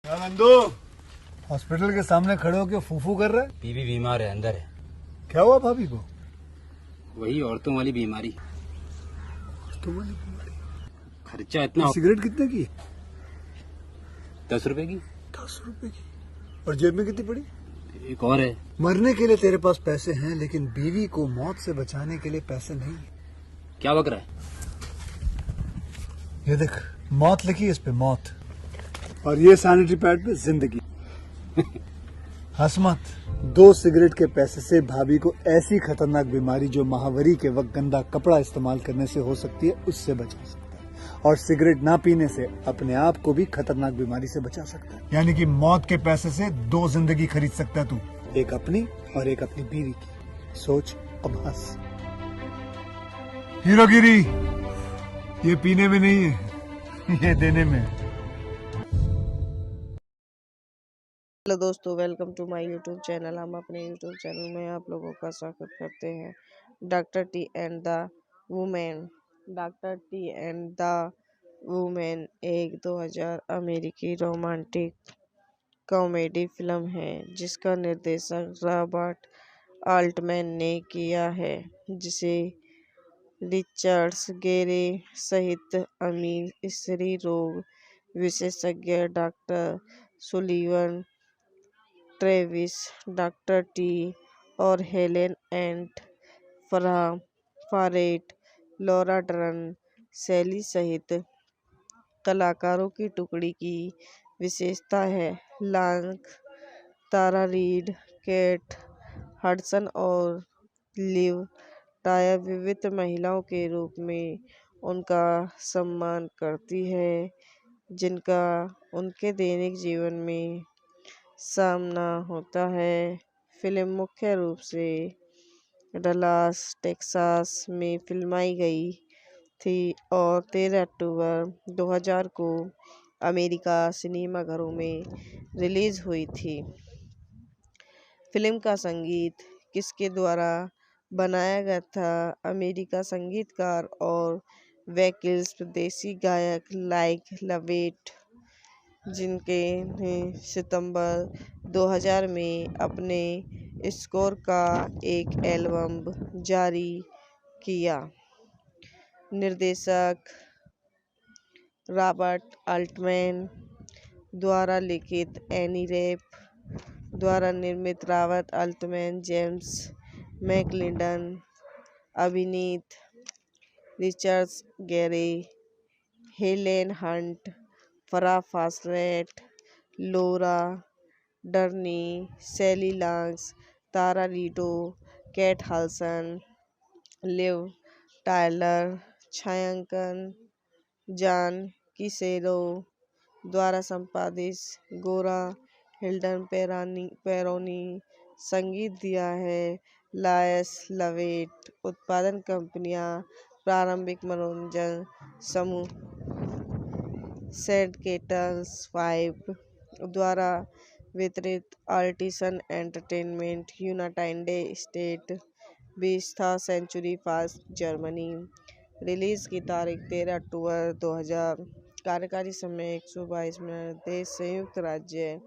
क्या नंदू हॉस्पिटल के सामने खड़े होकर फूफू कर रहा है? बीवी बीमार है, अंदर है। क्या हुआ भाभी को? वही औरतों वाली बीमारी। तुम्हारी बीमारी? खर्चा इतना। सिगरेट कितने की? 10 रुपए की। 10 रुपए की। और जेब में कितनी पड़ी? एक और है। मरने के लिए तेरे पास पैसे हैं, लेकिन बीवी को मौत से बचाने के लिए पैसे नहीं है। क्या बक रहा है? ये देख, मौत लिखी है इस पे, मौत। और ये सैनिटरी पैड पे जिंदगी। हंस मत। 2 सिगरेट के पैसे से भाभी को ऐसी खतरनाक बीमारी जो महावरी के वक्त गंदा कपड़ा इस्तेमाल करने से हो सकती है, उससे बचा सकता है। और सिगरेट ना पीने से अपने आप को भी खतरनाक बीमारी से बचा सकता है। यानी कि मौत के पैसे से 2 जिंदगी खरीद सकता है तू, एक अपनी और एक अपनी बीवी की। सोच, अब हंस। हीरोगिरी ये पीने में नहीं है, ये देने में है। हेलो दोस्तों, welcome to my YouTube channel. हम अपने यूट्यूब चैनल में आप लोगों का स्वागत करते हैं। Doctor T and the women. Doctor T and the women एक 2000 अमेरिकी रोमांटिक कॉमेडी फिल्म है जिसका निर्देशन रॉबर्ट आल्टमैन ने किया है, जिसे रिचर्ड्स गेरे सहित अमीर स्त्री रोग विशेषज्ञ doctor Sullivan Travis, doctor T और Helen and Farrah Fawcett, Laura Dern, Sally सहित कलाकारों की टुकड़ी की विशेषता है। Long, Tara Reid, Kate Hudson और लिव टायर विविध महिलाओं के रूप में उनका सम्मान करती है, जिनका उनके दैनिक जीवन में सामना होता है। फिल्म मुख्य रूप से डलास, टेक्सास में फिल्माई गई थी और 13 अक्टूबर 2000 को अमेरिका सिनेमाघरों में रिलीज हुई थी। फिल्म का संगीत किसके द्वारा बनाया गया था? अमेरिका संगीतकार और वैकल्पिक स्वदेशी गायक लाइक लवेट, जिनके ने सितंबर 2000 में अपने स्कोर का एक एल्बम जारी किया। निर्देशक रॉबर्ट आल्टमैन द्वारा लिखित, एनी रेप द्वारा निर्मित। रॉबर्ट आल्टमैन, जेम्स मैकलिंडन अभिनीत। Richards Gere, Helen Hunt, Farrah Fawcett, Laura Dern, Sally lungs, Tara Reid, Kate Hudson, Liv Tyler. छायांकन जॉन किसेरो द्वारा संपादित। गोरा हिल्डन पेरोनी। संगीत दिया है लायस लवेट। उत्पादन कंपनियां प्रारंभिक मनोरंजन समूह सेडकेटल्स 5 द्वारा वितरित। Artisan Entertainment, United State, 20th Century Fox, Germany. Release की तारीख 13 अक्टूबर 2000। कार्यकारी समय 122 मिनट। देश संयुक्त राज्य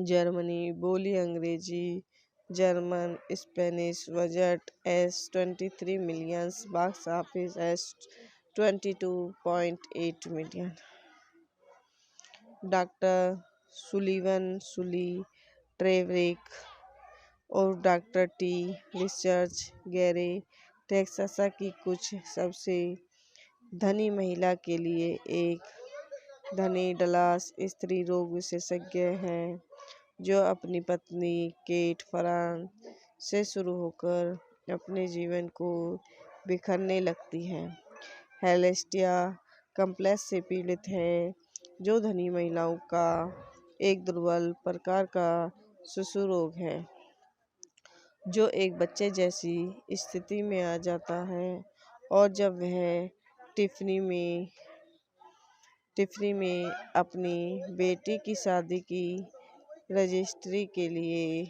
जर्मनी। बोली अंग्रेजी, German, Spanish. Budget $23 million. Box office $22.8 million. Doctor Sullivan Sully ट्रेवरिक और doctor T Richards Gere Texas की कुछ सबसे धनी महिला के लिए एक धनी डलास स्त्री रोग विशेषज्ञ हैं, जो अपनी पत्नी केट फरान से शुरू होकर अपने जीवन को बिखरने लगती है। हेलेस्टिया कम्प्लेक्स से पीड़ित है, जो धनी महिलाओं का एक दुर्बल प्रकार का शिशु रोग है, जो एक बच्चे जैसी स्थिति में आ जाता है। और जब वह टिफनी में अपनी बेटी की शादी की रजिस्ट्री के लिए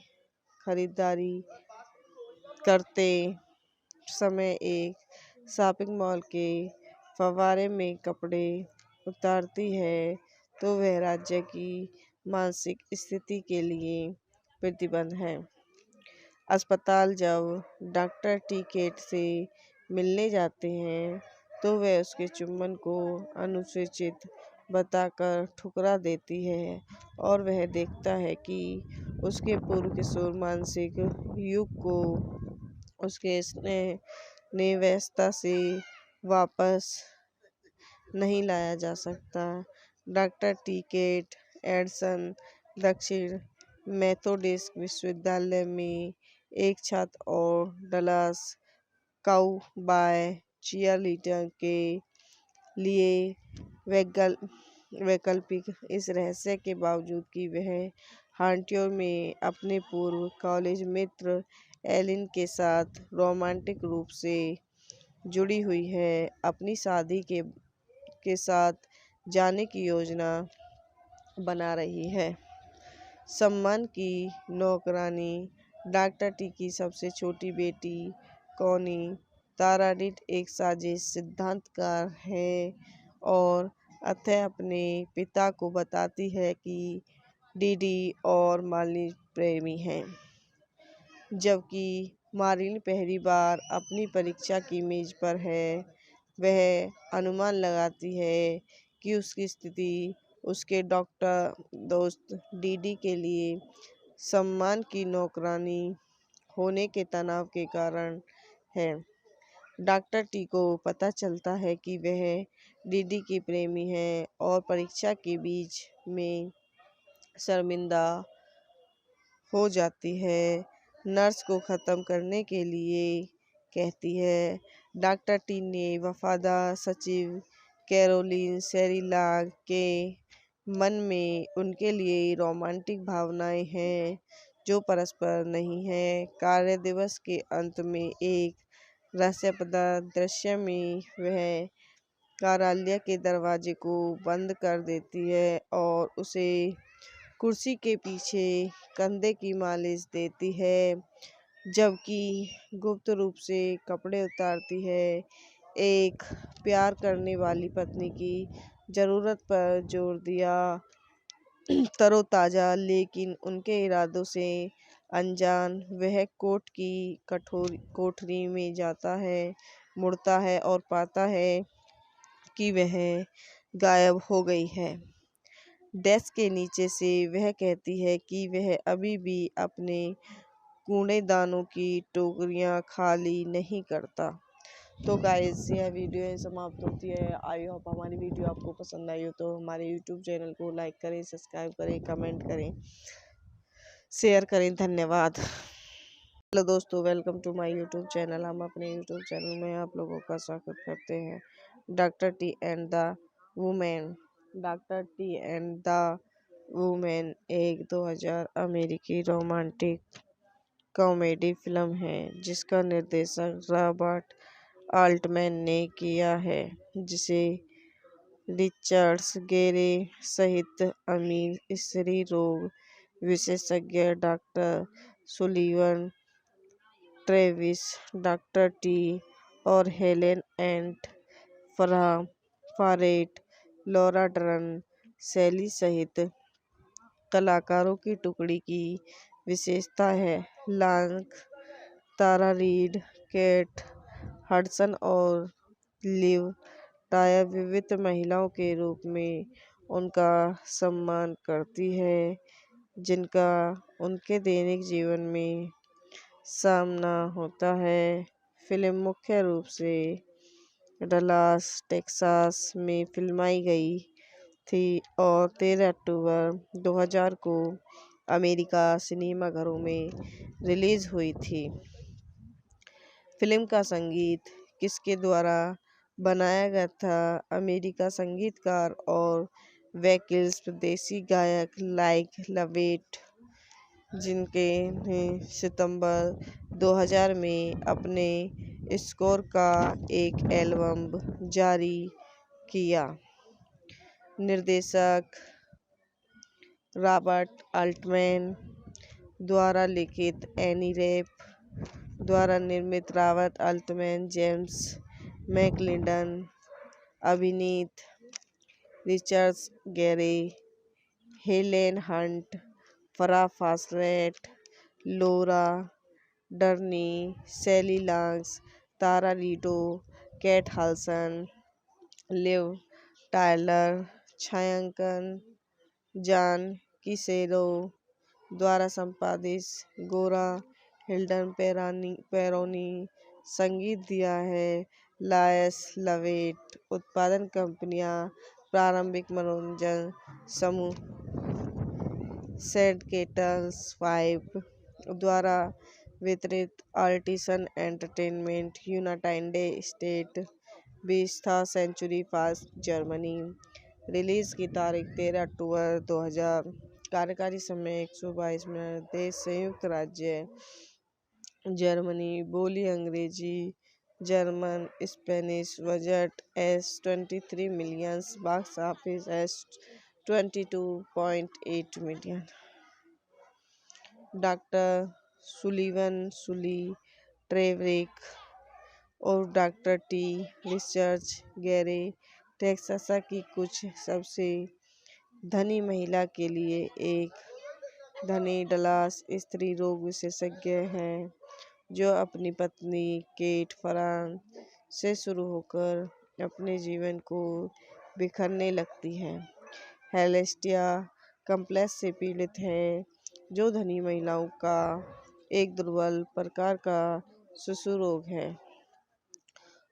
खरीदारी करते समय एक शॉपिंग मॉल के फव्वारे में कपड़े उतारती है, तो वह राज्य की मानसिक स्थिति के लिए प्रतिबंध है। अस्पताल जब डॉक्टर टी केट से मिलने जाते हैं तो वह उसके चुंबन को अनुचित बताकर ठुकरा देती है और वह देखता है कि उसके पूर्व किशोर मानसिक युग को उसके स्नेह नेवस्ता से वापस नहीं लाया जा सकता। डॉक्टर टी केट एडसन दक्षिण मेथोडिस्ट विश्वविद्यालय में एक छात्र और डलास काउबॉय चीयरलीडर के लिए वैकल्पिक इस रहस्य के बावजूद कि वह हांटियोर में अपने पूर्व कॉलेज मित्र एलिन के साथ रोमांटिक रूप से जुड़ी हुई है, अपनी शादी के साथ जाने की योजना बना रही है। सम्मान की नौकरानी डॉक्टर टी की सबसे छोटी बेटी कॉनी ताराडिट एक साजिश सिद्धांतकार है और अतः अपने पिता को बताती है कि डीडी और मालिनी प्रेमी हैं। जबकि मारिन पहली बार अपनी परीक्षा की मेज पर है, वह अनुमान लगाती है कि उसकी स्थिति उसके डॉक्टर दोस्त डीडी के लिए सम्मान की नौकरानी होने के तनाव के कारण है। डॉक्टर टी को पता चलता है कि वह डीडी की प्रेमी है और परीक्षा के बीच में शर्मिंदा हो जाती है। नर्स को ख़त्म करने के लिए कहती है। डॉक्टर टी ने वफादार सचिव कैरोलिन सेरिलाग के मन में उनके लिए रोमांटिक भावनाएं हैं जो परस्पर नहीं है। कार्य दिवस के अंत में एक रहस्यप्रद दृश्य में वह कार्यालय के दरवाजे को बंद कर देती है और उसे कुर्सी के पीछे कंधे की मालिश देती है, जबकि गुप्त रूप से कपड़े उतारती है। एक प्यार करने वाली पत्नी की ज़रूरत पर जोर दिया, तरोताज़ा लेकिन उनके इरादों से अनजान, वह कोर्ट की कोठरी में जाता है, मुड़ता है और पाता है कि वह गायब हो गई है। डेस्क के नीचे से वह कहती है कि वह अभी भी अपने कूड़ेदानों की टोकरियां खाली नहीं करता। तो गाइस यह वीडियो यहीं समाप्त होती है। आई होप हमारी वीडियो आपको पसंद आई हो तो हमारे यूट्यूब चैनल को लाइक करें, सब्सक्राइब करें, कमेंट करें, शेयर करें। धन्यवाद। हेलो दोस्तों, welcome to my YouTube channel. हम अपने यूट्यूब चैनल में आप लोगों का स्वागत करते हैं। Doctor T and the women. Doctor T and the women एक 2000 अमेरिकी रोमांटिक कॉमेडी फिल्म है जिसका निर्देशन रॉबर्ट आल्टमैन ने किया है, जिसे रिचर्ड्स गेरे सहित अमीर स्त्री रोग विशेषज्ञ doctor Sullivan, Travis, doctor T और Helen and फारेट, Laura Dern, Sally सहित कलाकारों की टुकड़ी की विशेषता है। लांक, तारा रीड, केट हडसन और लिव टायर विविध महिलाओं के रूप में उनका सम्मान करती है जिनका उनके दैनिक जीवन में सामना होता है। फिल्म मुख्य रूप से डलास, टेक्सास में फिल्माई गई थी और 13 अक्टूबर 2000 को अमेरिका सिनेमाघरों में रिलीज हुई थी। फिल्म का संगीत किसके द्वारा बनाया गया था? अमेरिका संगीतकार और वैकल्पिक स्वदेशी गायक लाइक लवेट, जिनके ने सितंबर 2000 में अपने स्कोर का एक एल्बम जारी किया। निर्देशक रॉबर्ट आल्टमैन द्वारा लिखित, एनी रेप द्वारा निर्मित, रॉबर्ट आल्टमैन, जेम्स मैकलिंडन अभिनीत, रिचर्ड गैरे, Helen Hunt, Farrah Fawcett, Laura Dern, Sally Longs, Tara Reid, Kate Hudson, Liv Tyler, छायांकन जॉन किसेरो द्वारा संपादित गोरा हिल्डन पेरोनी, संगीत दिया है लायस लवेट, उत्पादन कंपनियां प्रारंभिक मनोरंजन समूह सेड केटल्स 5 द्वारा वितरित, Artisan Entertainment United State, 20th century fast Germany. Release की तारीख 13 अक्टूबर 2000। कार्यकारी समय 122 मिनट। देश संयुक्त राज्य जर्मनी। बोली अंग्रेजी, German, Spanish. Budget $23 million. Box office $22.8 million. Doctor Sullivan, Sully, ट्रेवरिक और doctor T, Richard Gere, Texas की कुछ सबसे धनी महिला के लिए एक धनी डलास स्त्री रोग विशेषज्ञ हैं जो अपनी पत्नी केट फरान से शुरू होकर अपने जीवन को बिखरने लगती हैं। हेलेस्टिया कम्प्लेक्स से पीड़ित है, जो धनी महिलाओं का एक दुर्बल प्रकार का शिशु रोग है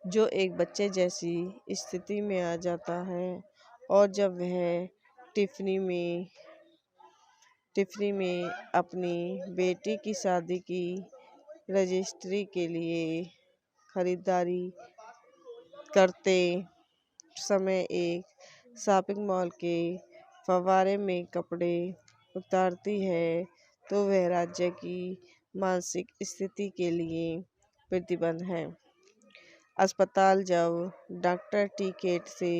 जो एक बच्चे जैसी स्थिति में आ जाता है, और जब वह टिफ़नी में अपनी बेटी की शादी की रजिस्ट्री के लिए खरीदारी करते समय एक शॉपिंग मॉल के फव्वारे में कपड़े उतारती है, तो वह राज्य की मानसिक स्थिति के लिए प्रतिबंध है। अस्पताल जब डॉक्टर टी केट से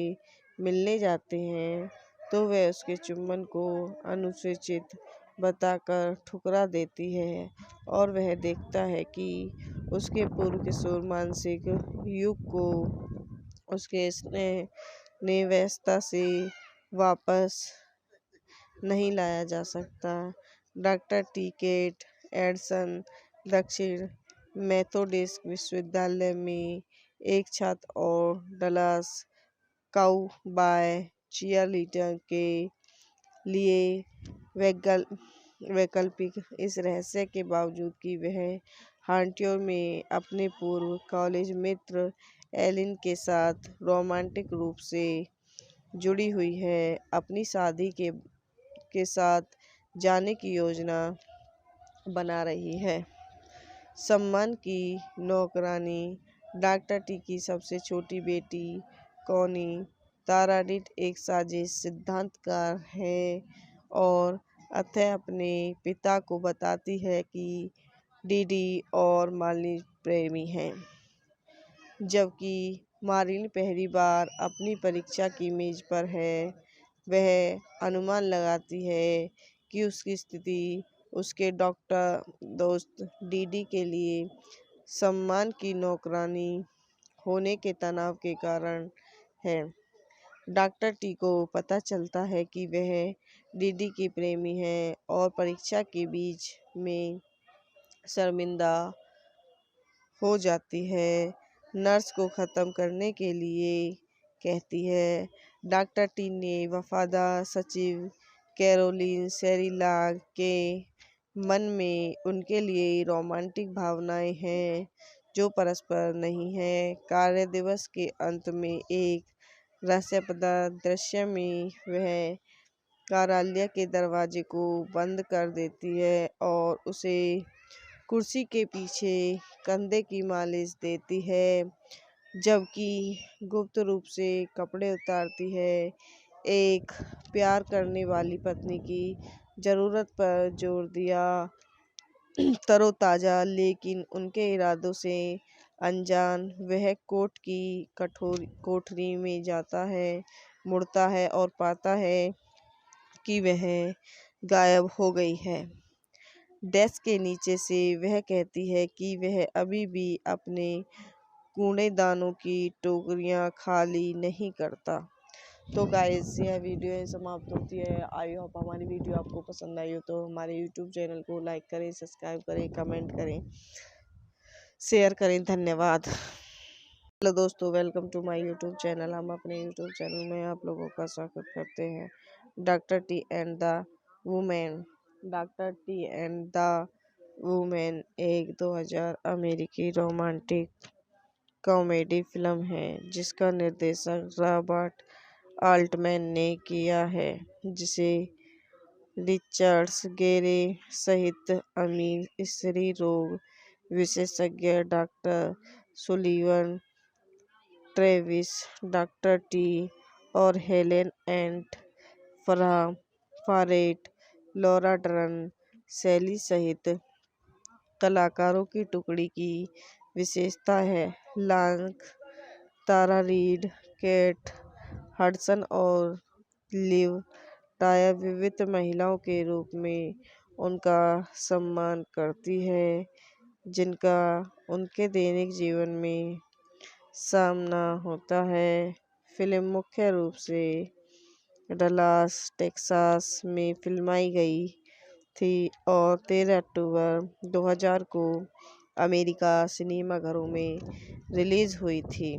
मिलने जाते हैं, तो वह उसके चुंबन को अनुचित बताकर ठुकरा देती है, और वह देखता है कि उसके पूर्व किशोर मानसिक युग को उसके स्नेह नेवस्ता से वापस नहीं लाया जा सकता। डॉक्टर टी केट एडसन दक्षिण मेथोडिस्ट विश्वविद्यालय में एक छात्र और डलास काउबॉय चीयरलीडर के लिए वैकल्पिक, इस रहस्य के बावजूद कि वह हॉन्टियर में अपने पूर्व कॉलेज मित्र एलिन के साथ रोमांटिक रूप से जुड़ी हुई है, अपनी शादी के साथ जाने की योजना बना रही है। सम्मान की नौकरानी। डॉक्टर टी की सबसे छोटी बेटी कॉनी ताराडिट एक साजिश सिद्धांतकार है और अतः अपने पिता को बताती है कि डीडी और मालिनी प्रेमी हैं। जबकि मारिन पहली बार अपनी परीक्षा की मेज पर है, वह अनुमान लगाती है कि उसकी स्थिति उसके डॉक्टर दोस्त डीडी के लिए सम्मान की नौकरानी होने के तनाव के कारण है। डॉक्टर टी को पता चलता है कि वह डीडी की प्रेमी है और परीक्षा के बीच में शर्मिंदा हो जाती है। नर्स को ख़त्म करने के लिए कहती है। डॉक्टर टी ने वफादार सचिव कैरोलिन सेरिलाग के मन में उनके लिए रोमांटिक भावनाएं हैं जो परस्पर नहीं है। कार्य दिवस के अंत में एक रहस्यप्रद दृश्य में वह कार्यालय के दरवाजे को बंद कर देती है और उसे कुर्सी के पीछे कंधे की मालिश देती है, जबकि गुप्त रूप से कपड़े उतारती है। एक प्यार करने वाली पत्नी की ज़रूरत पर जोर दिया, तरोताज़ा लेकिन उनके इरादों से अनजान, वह कोर्ट की कोठरी में जाता है, मुड़ता है और पाता है कि वह गायब हो गई है। डेस्क के नीचे से वह कहती है कि वह अभी भी अपने कूड़ेदानों की टोकरियां खाली नहीं करता। तो गाइस यह वीडियो यहीं समाप्त होती है। आई होप हमारी वीडियो आपको पसंद आई हो तो हमारे यूट्यूब चैनल को लाइक करें, सब्सक्राइब करें, कमेंट करें, शेयर करें। धन्यवाद। हेलो दोस्तों, welcome to my YouTube channel. हम अपने यूट्यूब चैनल में आप लोगों का स्वागत करते हैं। Doctor T and the women. Doctor T and the women एक 2000 अमेरिकी रोमांटिक कॉमेडी फिल्म है जिसका निर्देशन रॉबर्ट आल्टमैन ने किया है, जिसे रिचर्ड्स गेरे सहित अमीर स्त्री रोग विशेषज्ञ doctor Sullivan, Travis, doctor T और Helen and फारेट, Laura Dern, Sally सहित कलाकारों की टुकड़ी की विशेषता है। Long, Tara Reid, Kate Hudson और लिव टायर विविध महिलाओं के रूप में उनका सम्मान करती है, जिनका उनके दैनिक जीवन में सामना होता है। फिल्म मुख्य रूप से डलास, टेक्सास में फिल्माई गई थी और 13 अक्टूबर 2000 को अमेरिका सिनेमाघरों में रिलीज हुई थी।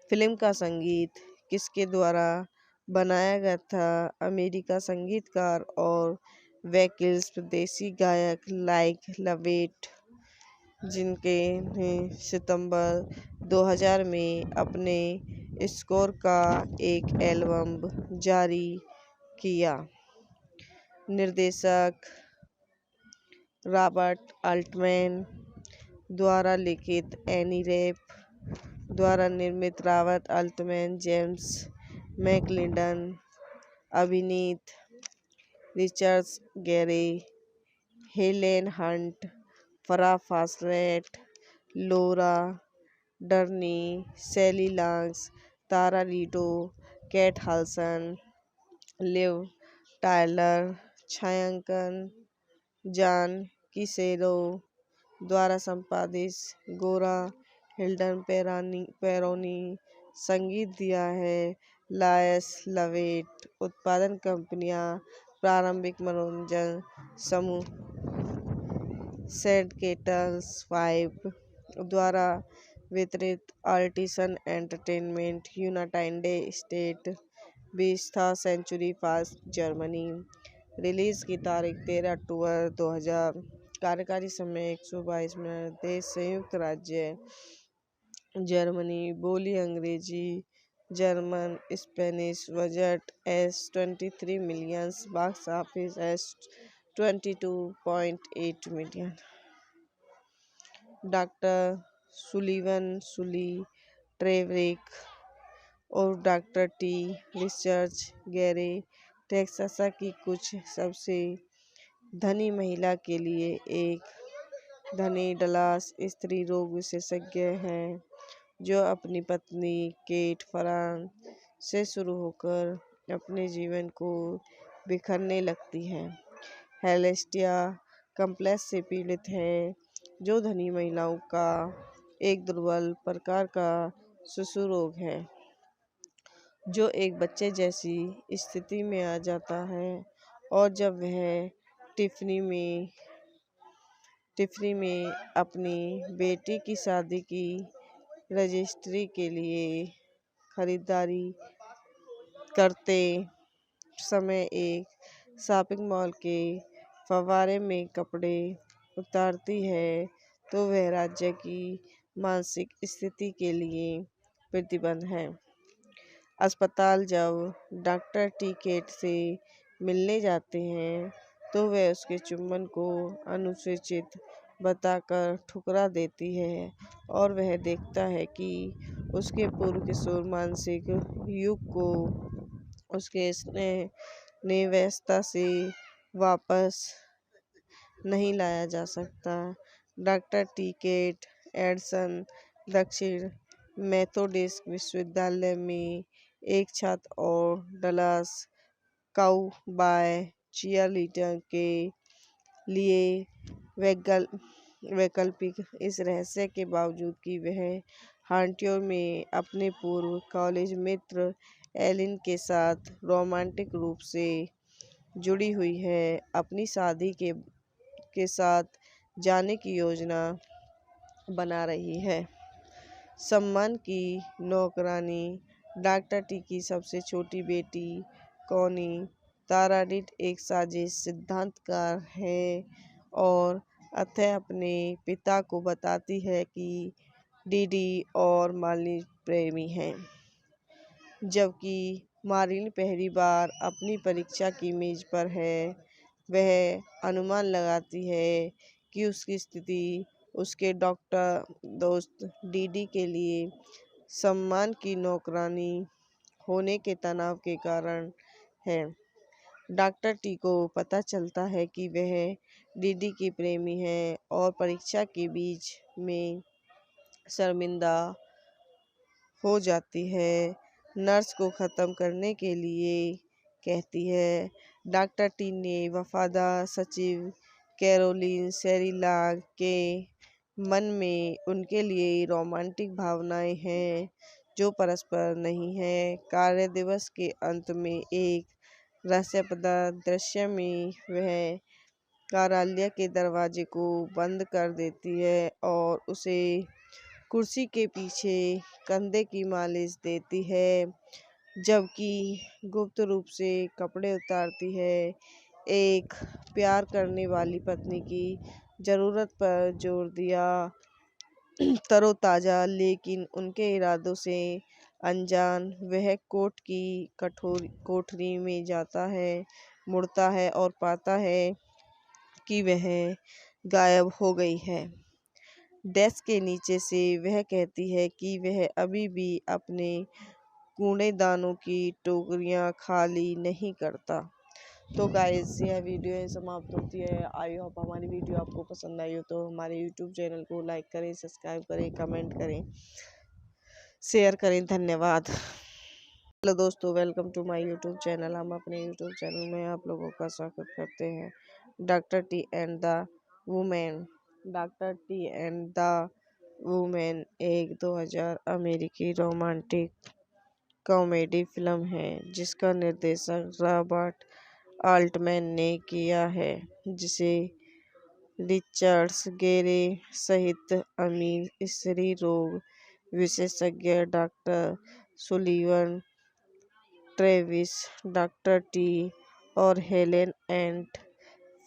फिल्म का संगीत किसके द्वारा बनाया गया था? अमेरिका संगीतकार और वैकल्पिक स्वदेशी गायक लाइक लवेट, जिनके ने सितंबर 2000 में अपने स्कोर का एक एल्बम जारी किया। निर्देशक रॉबर्ट आल्टमैन द्वारा लिखित, एनी रेप द्वारा निर्मित। रॉबर्ट आल्टमैन, जेम्स मैकलिंडन, अभिनीत Richards Gere, Helen Hunt, Farrah Fawcett, Laura Dern, Sally lungs, Tara Reid, Kate Hudson, Liv Tyler, छायांकन जॉन किसेरो द्वारा संपादित। गोरा हिल्डन पेरोनी संगीत दिया है। लायस लवेट। उत्पादन कंपनियां प्रारंभिक मनोरंजन समूह सेडकेटल्स 5 द्वारा वितरित। Artisan Entertainment, United State, 20th Century Fox, Germany. Release की तारीख 13 अक्टूबर 2000। कार्यकारी समय 122 मिनट। देश संयुक्त राज्य जर्मनी। बोली अंग्रेजी, German, Spanish. Budget $23 million. Box office $22.8 million. Doctor Sullivan, Sully, ट्रेवरिक और doctor T, Richards Gere, Texas की कुछ सबसे धनी महिला के लिए एक धनी डलास स्त्री रोग विशेषज्ञ हैं, जो अपनी पत्नी केट फरान से शुरू होकर अपने जीवन को बिखरने लगती हैं। हेलेस्टिया कम्प्लेक्स से पीड़ित है, जो धनी महिलाओं का एक दुर्बल प्रकार का शिशु रोग है, जो एक बच्चे जैसी स्थिति में आ जाता है और जब वह टिफनी में अपनी बेटी की शादी की रजिस्ट्री के लिए खरीदारी करते समय एक शॉपिंग मॉल के फव्वारे में कपड़े उतारती है, तो वह राज्य की मानसिक स्थिति के लिए प्रतिबंध है। अस्पताल जब डॉक्टर टी केट से मिलने जाते हैं, तो वह उसके चुंबन को अनुचित बताकर ठुकरा देती है और वह देखता है कि उसके पूर्व किशोर मानसिक युग को उसके स्नेह निव्यस्तता से वापस नहीं लाया जा सकता। डॉक्टर टी केट एडसन दक्षिण मेथोडिस्ट विश्वविद्यालय में एक छात्र और डलास काउबॉय चीयरलीडर के लिए वैकल्पिक। इस रहस्य के बावजूद कि वह हॉन्टियो में अपने पूर्व कॉलेज मित्र एलिन के साथ रोमांटिक रूप से जुड़ी हुई है। अपनी शादी के साथ जाने की योजना बना रही है। सम्मान की नौकरानी डॉक्टर टी की सबसे छोटी बेटी कॉनी तारा रीड एक साजिश सिद्धांतकार है और अतः अपने पिता को बताती है कि डीडी और मालिनी प्रेमी हैं। जबकि मारिन पहली बार अपनी परीक्षा की मेज पर है, वह अनुमान लगाती है कि उसकी स्थिति उसके डॉक्टर दोस्त डीडी के लिए सम्मान की नौकरानी होने के तनाव के कारण है। डॉक्टर टी को पता चलता है कि वह डीडी की प्रेमी है और परीक्षा के बीच में शर्मिंदा हो जाती है। नर्स को ख़त्म करने के लिए कहती है। डॉक्टर टी ने वफादार सचिव कैरोलिन सेरिलाग के मन में उनके लिए रोमांटिक भावनाएं हैं जो परस्पर नहीं है। कार्य दिवस के अंत में एक रहस्यप्रद दृश्य में वह कार्यालय के दरवाजे को बंद कर देती है और उसे कुर्सी के पीछे कंधे की मालिश देती है, जबकि गुप्त रूप से कपड़े उतारती है। एक प्यार करने वाली पत्नी की ज़रूरत पर जोर दिया। तरोताज़ा लेकिन उनके इरादों से अनजान वह कोर्ट की कठोर कोठरी में जाता है, मुड़ता है और पाता है कि वह गायब हो गई है। डेस्क के नीचे से वह कहती है कि वह अभी भी अपने कूड़ेदानों की टोकरियां खाली नहीं करता। तो गाइस यह वीडियो समाप्त होती है। आई होप हमारी वीडियो आपको पसंद आई हो तो हमारे यूट्यूब चैनल को लाइक करें, सब्सक्राइब करें, कमेंट करें, शेयर करें। धन्यवाद। हेलो दोस्तों, welcome to my YouTube channel. हम अपने यूट्यूब चैनल में आप लोगों का स्वागत करते हैं। Doctor T and the women. Doctor T and the women एक 2000 अमेरिकी रोमांटिक कॉमेडी फिल्म है जिसका निर्देशन रॉबर्ट आल्टमैन ने किया है, जिसे रिचर्ड्स गेरे सहित अमीर स्त्री रोग विशेषज्ञ doctor Sullivan, Travis, doctor T और Helen and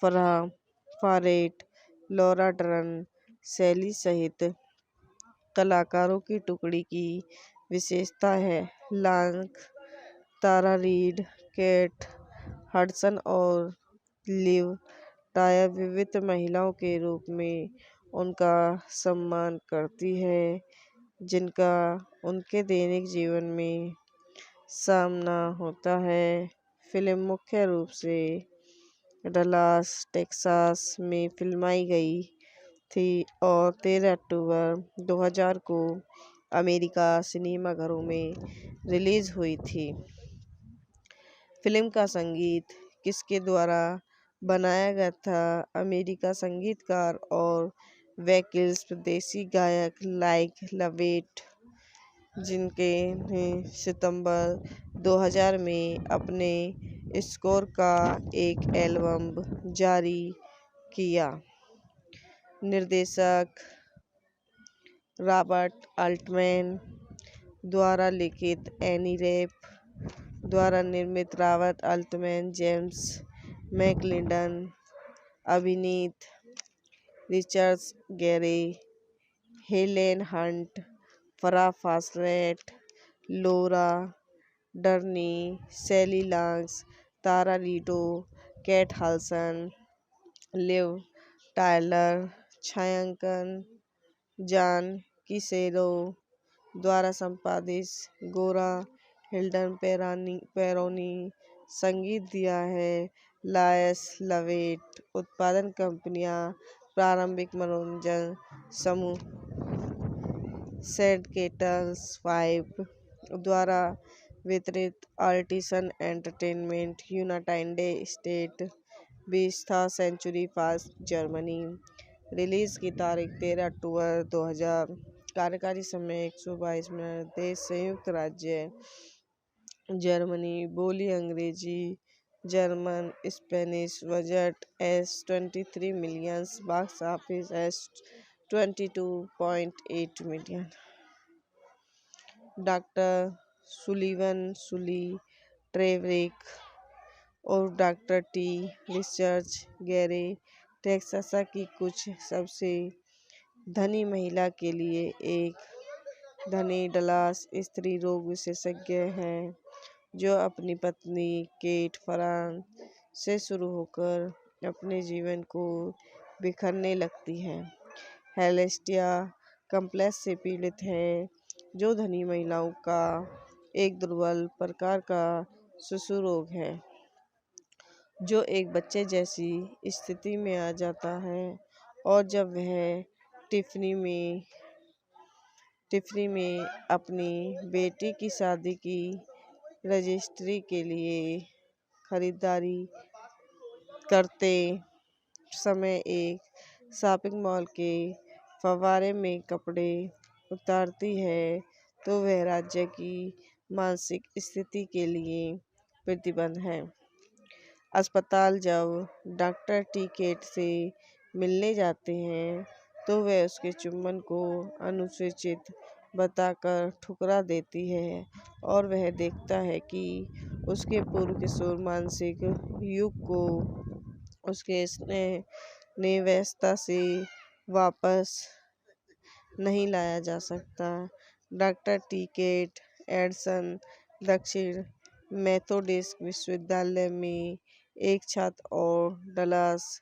Farrah Fawcett, Laura Dern, Sally सहित कलाकारों की टुकड़ी की विशेषता है। Long, Tara Reid, Kate Hudson और लिव टायर विविध महिलाओं के रूप में उनका सम्मान करती है, जिनका उनके दैनिक जीवन में सामना होता है। फिल्म मुख्य रूप से डलास, टेक्सास में फिल्माई गई थी और 13 अक्टूबर 2000 को अमेरिका सिनेमाघरों में रिलीज हुई थी। फिल्म का संगीत किसके द्वारा बनाया गया था? अमेरिका संगीतकार और वैकल्पिक स्वदेशी गायक लाइक लवेट, जिनके ने सितंबर 2000 में अपने स्कोर का एक एल्बम जारी किया। निर्देशक रॉबर्ट आल्टमैन द्वारा लिखित, एनी रेप द्वारा निर्मित। रॉबर्ट आल्टमैन, जेम्स मैकलिंडन, अभिनीत Richards Gere, Helen Hunt, Farrah Fawcett, Laura Dern, Sally Long, Tara Reid, Kate Hudson, Liv Tyler. छायांकन जॉन किसेरो द्वारा संपादित, गोरा हिल्डन पेरोनी। संगीत दिया है लायस लवेट। उत्पादन कंपनियां प्रारंभिक मनोरंजन समूह सेडकेटल्स 5 द्वारा वितरित, Artisan Entertainment, United State, 20th Century Fox, Germany. Release की तारीख 13 अक्टूबर 2000। कार्यकारी समय 122 मिनट। देश संयुक्त राज्य जर्मनी बोली अंग्रेजी, German Spanish budget S 23 million, box office S 22.8 million. Doctor Sullivan, Sully, ट्रेवरिक और doctor T Richard Gere Texas की कुछ सबसे धनी महिला के लिए एक धनी डलास स्त्री रोग विशेषज्ञ हैं जो अपनी पत्नी केट फरान से शुरू होकर अपने जीवन को बिखरने लगती हैं। हेलेस्टिया कम्प्लेक्स से पीड़ित है जो धनी महिलाओं का एक दुर्बल प्रकार का शिशु रोग है जो एक बच्चे जैसी स्थिति में आ जाता है और जब वह टिफ़नी में अपनी बेटी की शादी की रजिस्ट्री के लिए खरीदारी करते समय एक शॉपिंग मॉल के फव्वारे में कपड़े उतारती है तो वह राज्य की मानसिक स्थिति के लिए प्रतिबंध है। अस्पताल जब डॉक्टर टिकेट से मिलने जाते हैं तो वह उसके चुंबन को अनुचित बताकर ठुकरा देती है और वह देखता है कि उसके पूर्व किशोर मानसिक युग को उसके स्नेह निव्यस्तता से वापस नहीं लाया जा सकता। डॉक्टर टिकेट एडसन दक्षिण मेथोडिस्ट विश्वविद्यालय में एक छात्र और डलास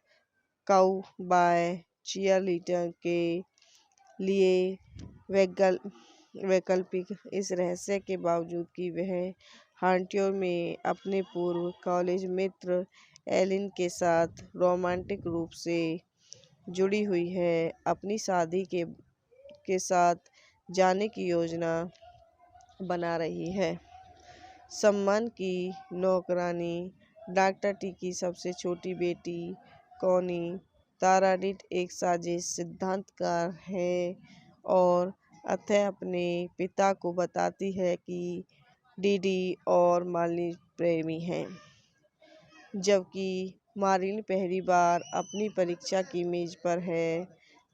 काउबॉय चीयरलीडर के लिए वैकल्पिक इस रहस्य के बावजूद कि वह हांटियोर में अपने पूर्व कॉलेज मित्र एलिन के साथ रोमांटिक रूप से जुड़ी हुई है, अपनी शादी के साथ जाने की योजना बना रही है। सम्मान की नौकरानी डॉक्टर टी की सबसे छोटी बेटी कॉनी ताराडिट एक साजिश सिद्धांतकार है और अतः अपने पिता को बताती है कि डीडी और मालिनी प्रेमी हैं। जबकि मारिन पहली बार अपनी परीक्षा की मेज पर है,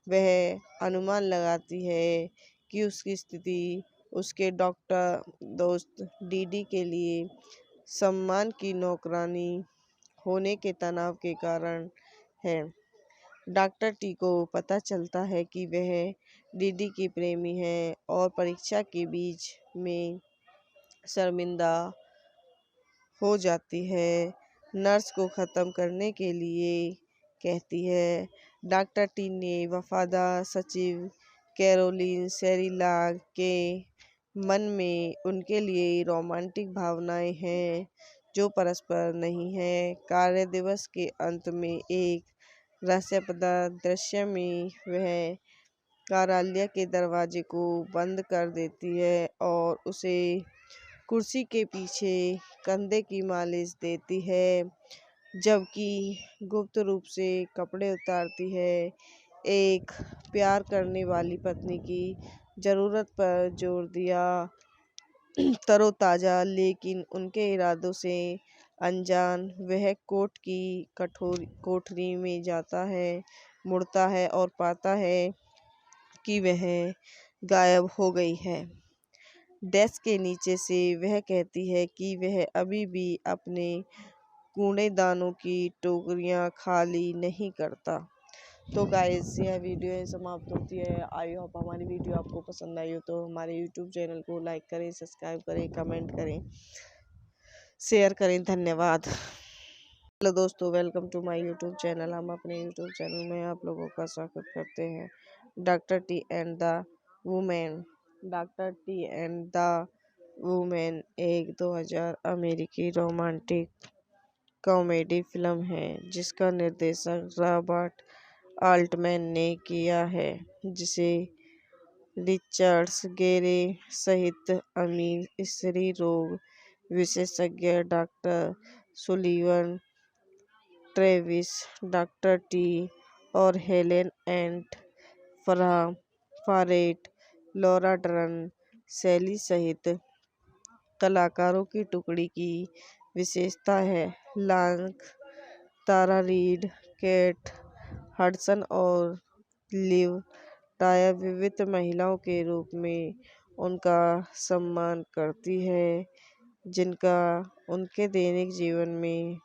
वह अनुमान लगाती है कि उसकी स्थिति उसके डॉक्टर दोस्त डीडी के लिए सम्मान की नौकरानी होने के तनाव के कारण है। डॉक्टर टी को पता चलता है कि वह डीडी की प्रेमी है और परीक्षा के बीच में शर्मिंदा हो जाती है। नर्स को ख़त्म करने के लिए कहती है। डॉक्टर टी ने वफादार सचिव कैरोलिन सेरिलाग के मन में उनके लिए रोमांटिक भावनाएं हैं जो परस्पर नहीं है। कार्य दिवस के अंत में एक रहस्यप्रद दृश्य में वह कार्यालय के दरवाजे को बंद कर देती है और उसे कुर्सी के पीछे कंधे की मालिश देती है जबकि गुप्त रूप से कपड़े उतारती है। एक प्यार करने वाली पत्नी की ज़रूरत पर जोर दिया, तरोताज़ा लेकिन उनके इरादों से अनजान, वह कोर्ट की कोठरी में जाता है, मुड़ता है और पाता है कि वह गायब हो गई है। डेस्क के नीचे से वह कहती है कि वह अभी भी अपने कूड़ेदानों की टोकरियां खाली नहीं करता। तो गाइस यह वीडियो समाप्त होती है। आई होप हमारी वीडियो आपको पसंद आई हो तो हमारे यूट्यूब चैनल को लाइक करें, सब्सक्राइब करें, कमेंट करें, शेयर करें। धन्यवाद। हेलो दोस्तों, welcome to my YouTube channel. हम अपने यूट्यूब चैनल में आप लोगों का स्वागत करते हैं। Doctor T and the women. Doctor T and the women एक 2000 अमेरिकी रोमांटिक कॉमेडी फिल्म है जिसका निर्देशन रॉबर्ट आल्टमैन ने किया है, जिसे रिचर्ड गेरे सहित अमीर स्त्री रोग विशेषज्ञ doctor Sullivan, Travis, doctor T और Helen and फरेट, Laura Dern, Sally सहित कलाकारों की टुकड़ी की विशेषता है। Long, Tara Reid, Kate Hudson और लिव टायर विविध महिलाओं के रूप में उनका सम्मान करती है, जिनका उनके दैनिक जीवन में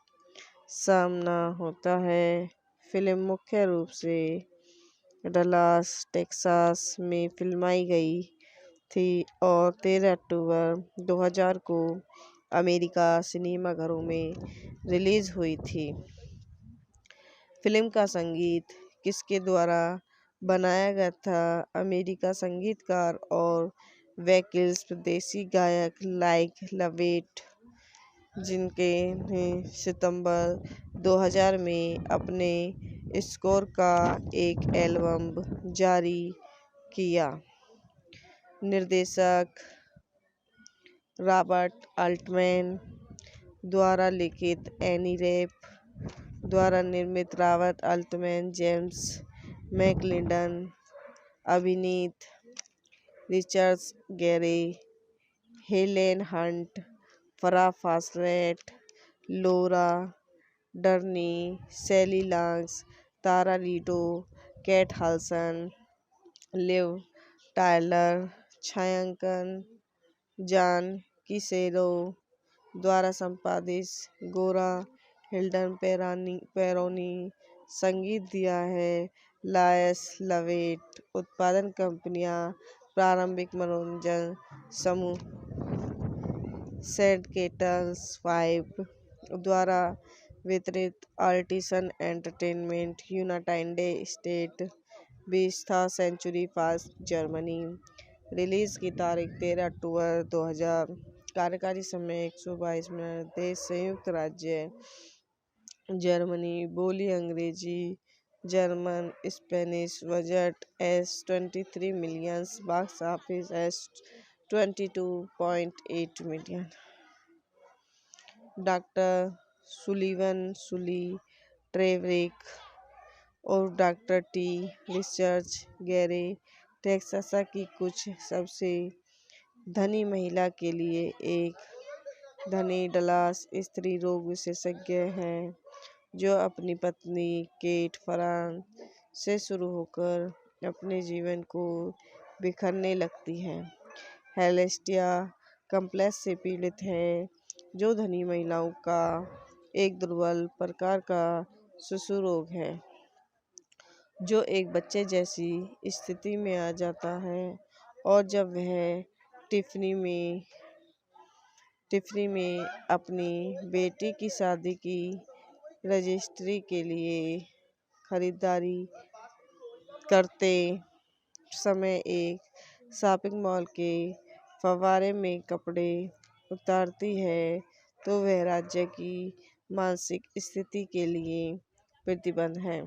सामना होता है। फिल्म मुख्य रूप से डलास, टेक्सास में फिल्माई गई थी और 13 अक्टूबर 2000 को अमेरिका सिनेमाघरों में रिलीज हुई थी। फिल्म का संगीत किसके द्वारा बनाया गया था? अमेरिका संगीतकार और वैकल्पिक स्वदेशी गायक लाइक लवेट, जिनके ने सितंबर 2000 में अपने स्कोर का एक एल्बम जारी किया। निर्देशक रॉबर्ट अल्टमैन द्वारा लिखित, एनी रैप द्वारा निर्मित, रॉबर्ट अल्टमैन, जेम्स मैकलिंडन, अभिनीत Richard Gere, Helen Hunt, Farrah Fawcett, Laura Dern, Sally lungs, Tara Reid, Kate Hudson, Liv Tyler, छायांकन जॉन किसेरो द्वारा संपादित, गोरा हिल्डन पेरोनी संगीत दिया है। लायस लवेट उत्पादन कंपनियां, प्रारंभिक मनोरंजन समूह सेडकेटल्स 5 द्वारा वितरित, Artisan Entertainment, United State, 20th Century Fox, Germany. Release की तारीख 13 अक्टूबर 2000। कार्यकारी समय 122 मिनट। देश संयुक्त राज्य जर्मनी। बोली अंग्रेजी, German, Spanish. Budget $23 million. Box office $22.8 million. Doctor Sullivan, Sully, ट्रेवरिक और doctor T, Richard Gere, Texas की कुछ सबसे धनी महिला के लिए एक धनी डलास स्त्री रोग विशेषज्ञ हैं, जो अपनी पत्नी केट फरान से शुरू होकर अपने जीवन को बिखरने लगती हैं। हेलेस्टिया कम्प्लेक्स से पीड़ित है, जो धनी महिलाओं का एक दुर्बल प्रकार का शिशु रोग है, जो एक बच्चे जैसी स्थिति में आ जाता है। और जब वह टिफ़नी में अपनी बेटी की शादी की रजिस्ट्री के लिए खरीदारी करते समय एक शॉपिंग मॉल के फव्वारे में कपड़े उतारती है, तो वह राज्य की मानसिक स्थिति के लिए प्रतिबंध है।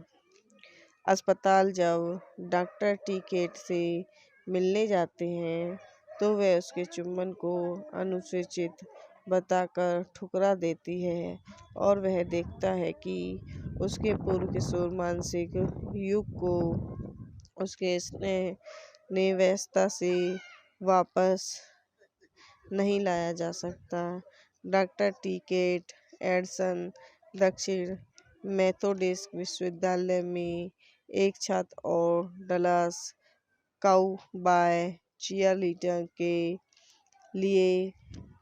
अस्पताल जब डॉक्टर टी केट से मिलने जाते हैं, तो वह उसके चुंबन को अनुचित बताकर ठुकरा देती है और वह देखता है कि उसके पूर्व किशोर मानसिक युग को उसके स्नेह नेवस्ता से वापस नहीं लाया जा सकता। डॉक्टर टी केट एडसन दक्षिण मेथोडिस्ट विश्वविद्यालय में एक छात्र और डलास काउबॉय चीयरलीडर के लिए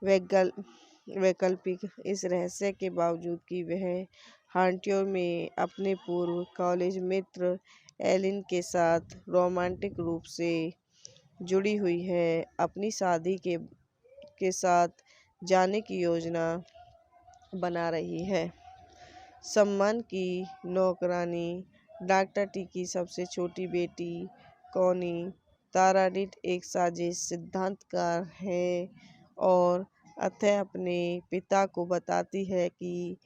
वैकल्पिक, इस रहस्य के बावजूद कि वह हॉन्टियो में अपने पूर्व कॉलेज मित्र एलिन के साथ रोमांटिक रूप से जुड़ी हुई है, अपनी शादी के साथ जाने की योजना बना रही है। सम्मान की नौकरानी। डॉक्टर टी की सबसे छोटी बेटी कॉनी तारा रीड एक साजिश सिद्धांतकार है और अतः अपने पिता को बताती है कि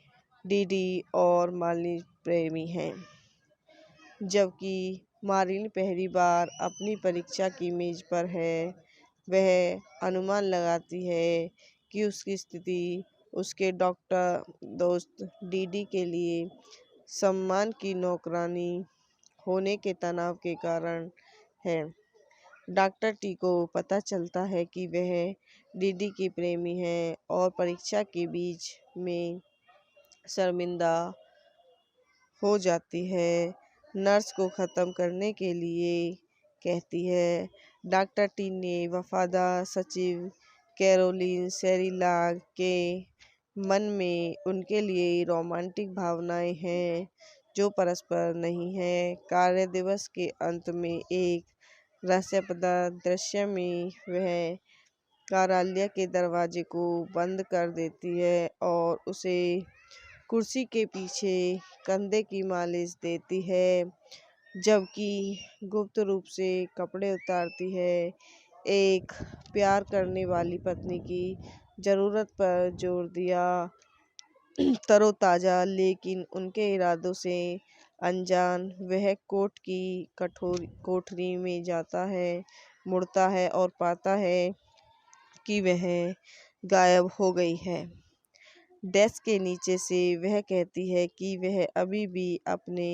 डीडी और मार्लिन प्रेमी हैं। जबकि मार्लिन पहली बार अपनी परीक्षा की मेज पर है, वह अनुमान लगाती है कि उसकी स्थिति उसके डॉक्टर दोस्त डीडी के लिए सम्मान की नौकरानी होने के तनाव के कारण है। डॉक्टर टी को पता चलता है कि वह डीडी की प्रेमी है और परीक्षा के बीच में शर्मिंदा हो जाती है। नर्स को ख़त्म करने के लिए कहती है। डॉक्टर टी ने वफादार सचिव कैरोलिन सेरिलाग के मन में उनके लिए रोमांटिक भावनाएं हैं जो परस्पर नहीं है। कार्य दिवस के अंत में एक रहस्यप्रद दृश्य में वह कार्यालय के दरवाजे को बंद कर देती है और उसे कुर्सी के पीछे कंधे की मालिश देती है, जबकि गुप्त रूप से कपड़े उतारती है। एक प्यार करने वाली पत्नी की ज़रूरत पर जोर दिया। तरोताज़ा लेकिन उनके इरादों से अनजान वह कोर्ट की कठोर कोठरी में जाता है, मुड़ता है और पाता है कि वह गायब हो गई है। डेस्क के नीचे से वह कहती है कि वह अभी भी अपने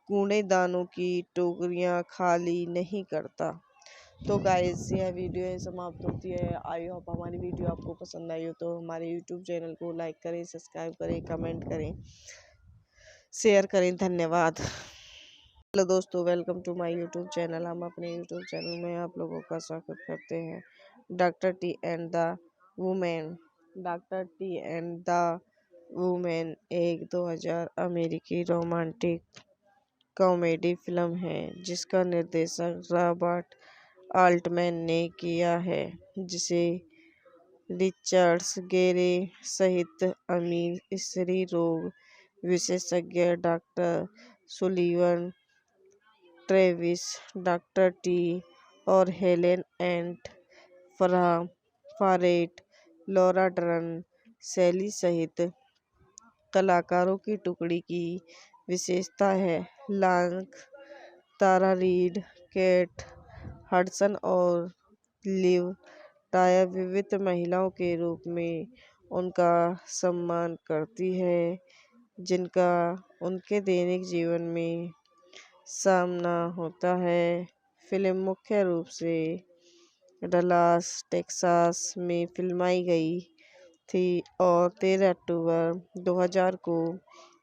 कूड़ेदानों की टोकरियां खाली नहीं करता। तो गाइस यह वीडियो समाप्त होती है। आई होप हमारी वीडियो आपको पसंद आई हो तो हमारे यूट्यूब चैनल को लाइक करें, सब्सक्राइब करें, कमेंट करें, शेयर करें। धन्यवाद। हेलो दोस्तों, welcome to my YouTube channel. हम अपने यूट्यूब चैनल में आप लोगों का स्वागत करते हैं। Doctor T and the women. Doctor T and the women एक 2000 अमेरिकी रोमांटिक कॉमेडी फिल्म है जिसका निर्देशन रॉबर्ट आल्टमैन ने किया है, जिसे रिचर्ड्स गेरे सहित अमीर स्त्री रोग विशेषज्ञ doctor Sullivan, Travis, doctor T और हेलेन एंट फारेट, लॉरा डर्न, सैली सहित कलाकारों की टुकड़ी की विशेषता है। लांक, तारा रीड, केट हडसन और लिव टायर विविध महिलाओं के रूप में उनका सम्मान करती है, जिनका उनके दैनिक जीवन में सामना होता है। फिल्म मुख्य रूप से डलास, टेक्सास में फिल्माई गई थी और 13 अक्टूबर 2000 को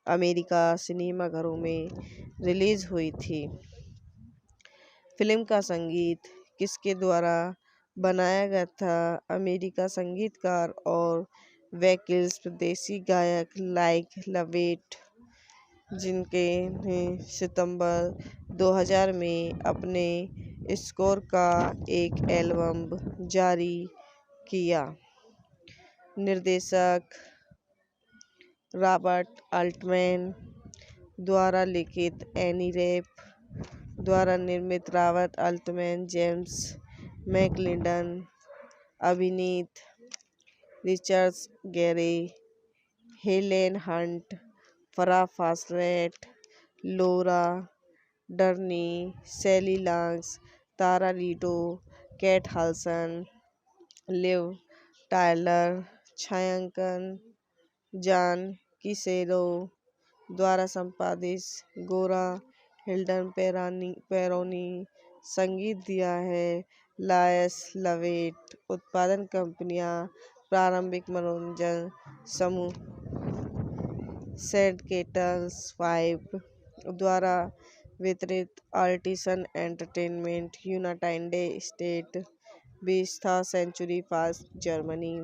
अमेरिका सिनेमाघरों में रिलीज हुई थी। फिल्म का संगीत किसके द्वारा बनाया गया था? अमेरिका संगीतकार और वैकल्पिक देसी गायक लाइक लवेट, जिनके ने सितंबर 2000 में अपने स्कोर का एक एल्बम जारी किया। निर्देशक रॉबर्ट आल्टमैन द्वारा लिखित, एनी रैप द्वारा निर्मित, रॉबर्ट आल्टमैन, जेम्स मैकलिंडन, अभिनीत Richards Gere, Helen Hunt, Farrah Fawcett, Laura Dern, Sally lungs, Tara Reid, Kate Hudson, Liv Tyler, छायांकन जॉन किसेरो द्वारा संपादित, गोरा हिल्डन पेरोनी, संगीत दिया है लायस लवेट। उत्पादन कंपनियां प्रारंभिक मनोरंजन समूह सेंट केटल्स 5 द्वारा वितरित, Artisan Entertainment, United State, 20th Century Fox, Germany.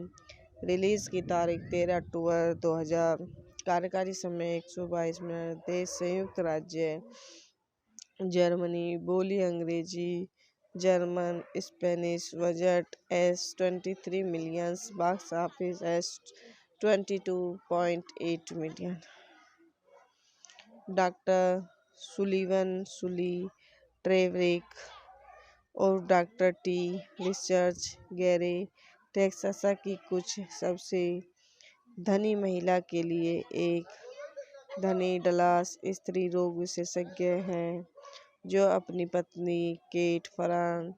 Release की तारीख 13 अक्टूबर 2000। कार्यकारी समय 122 मिनट। देश संयुक्त राज्य जर्मनी। बोली अंग्रेजी, German, Spanish. Budget $23 million. Box office $22.8 million. Doctor Sullivan, Sully, ट्रेवरिक और doctor T, Richards Gere, Texas की कुछ सबसे धनी महिला के लिए एक धनी डलास स्त्री रोग विशेषज्ञ हैं, जो अपनी पत्नी केट फरान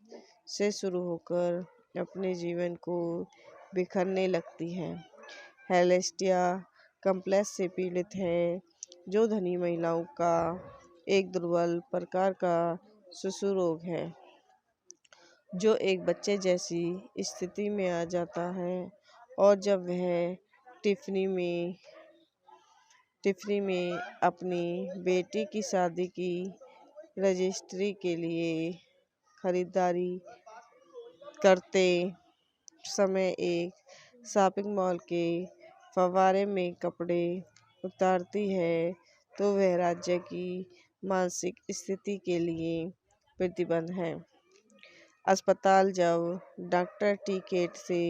से शुरू होकर अपने जीवन को बिखरने लगती हैं। हेलेस्टिया कम्प्लेक्स से पीड़ित है, जो धनी महिलाओं का एक दुर्बल प्रकार का शिशु रोग है। जो एक बच्चे जैसी स्थिति में आ जाता है। और जब वह टिफ़नी में अपनी बेटी की शादी की रजिस्ट्री के लिए खरीदारी करते समय एक शॉपिंग मॉल के फव्वारे में कपड़े उतारती है, तो वह राज्य की मानसिक स्थिति के लिए प्रतिबंध है। अस्पताल जब डॉक्टर टी केट से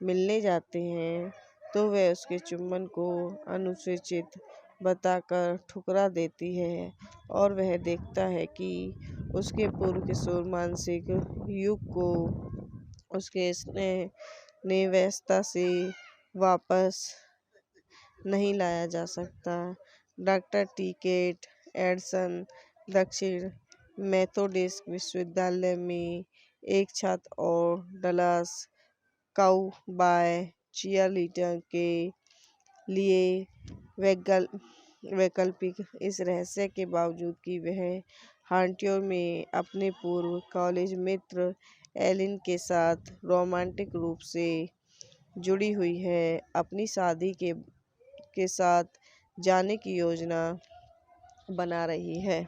मिलने जाते हैं, तो वह उसके चुंबन को अनुचित बताकर ठुकरा देती है और वह देखता है कि उसके पूर्व किशोर मानसिक युग को उसके स्नेह नेवस्ता से वापस नहीं लाया जा सकता। डॉक्टर टी केट एडसन दक्षिण मेथोडिस्ट विश्वविद्यालय में एक छात्र और डलास काउबॉय चीयरलीडर के लिए वैकल्पिक इस रहस्य के बावजूद कि वह हॉन्टियर में अपने पूर्व कॉलेज मित्र एलिन के साथ रोमांटिक रूप से जुड़ी हुई है, अपनी शादी के साथ जाने की योजना बना रही है।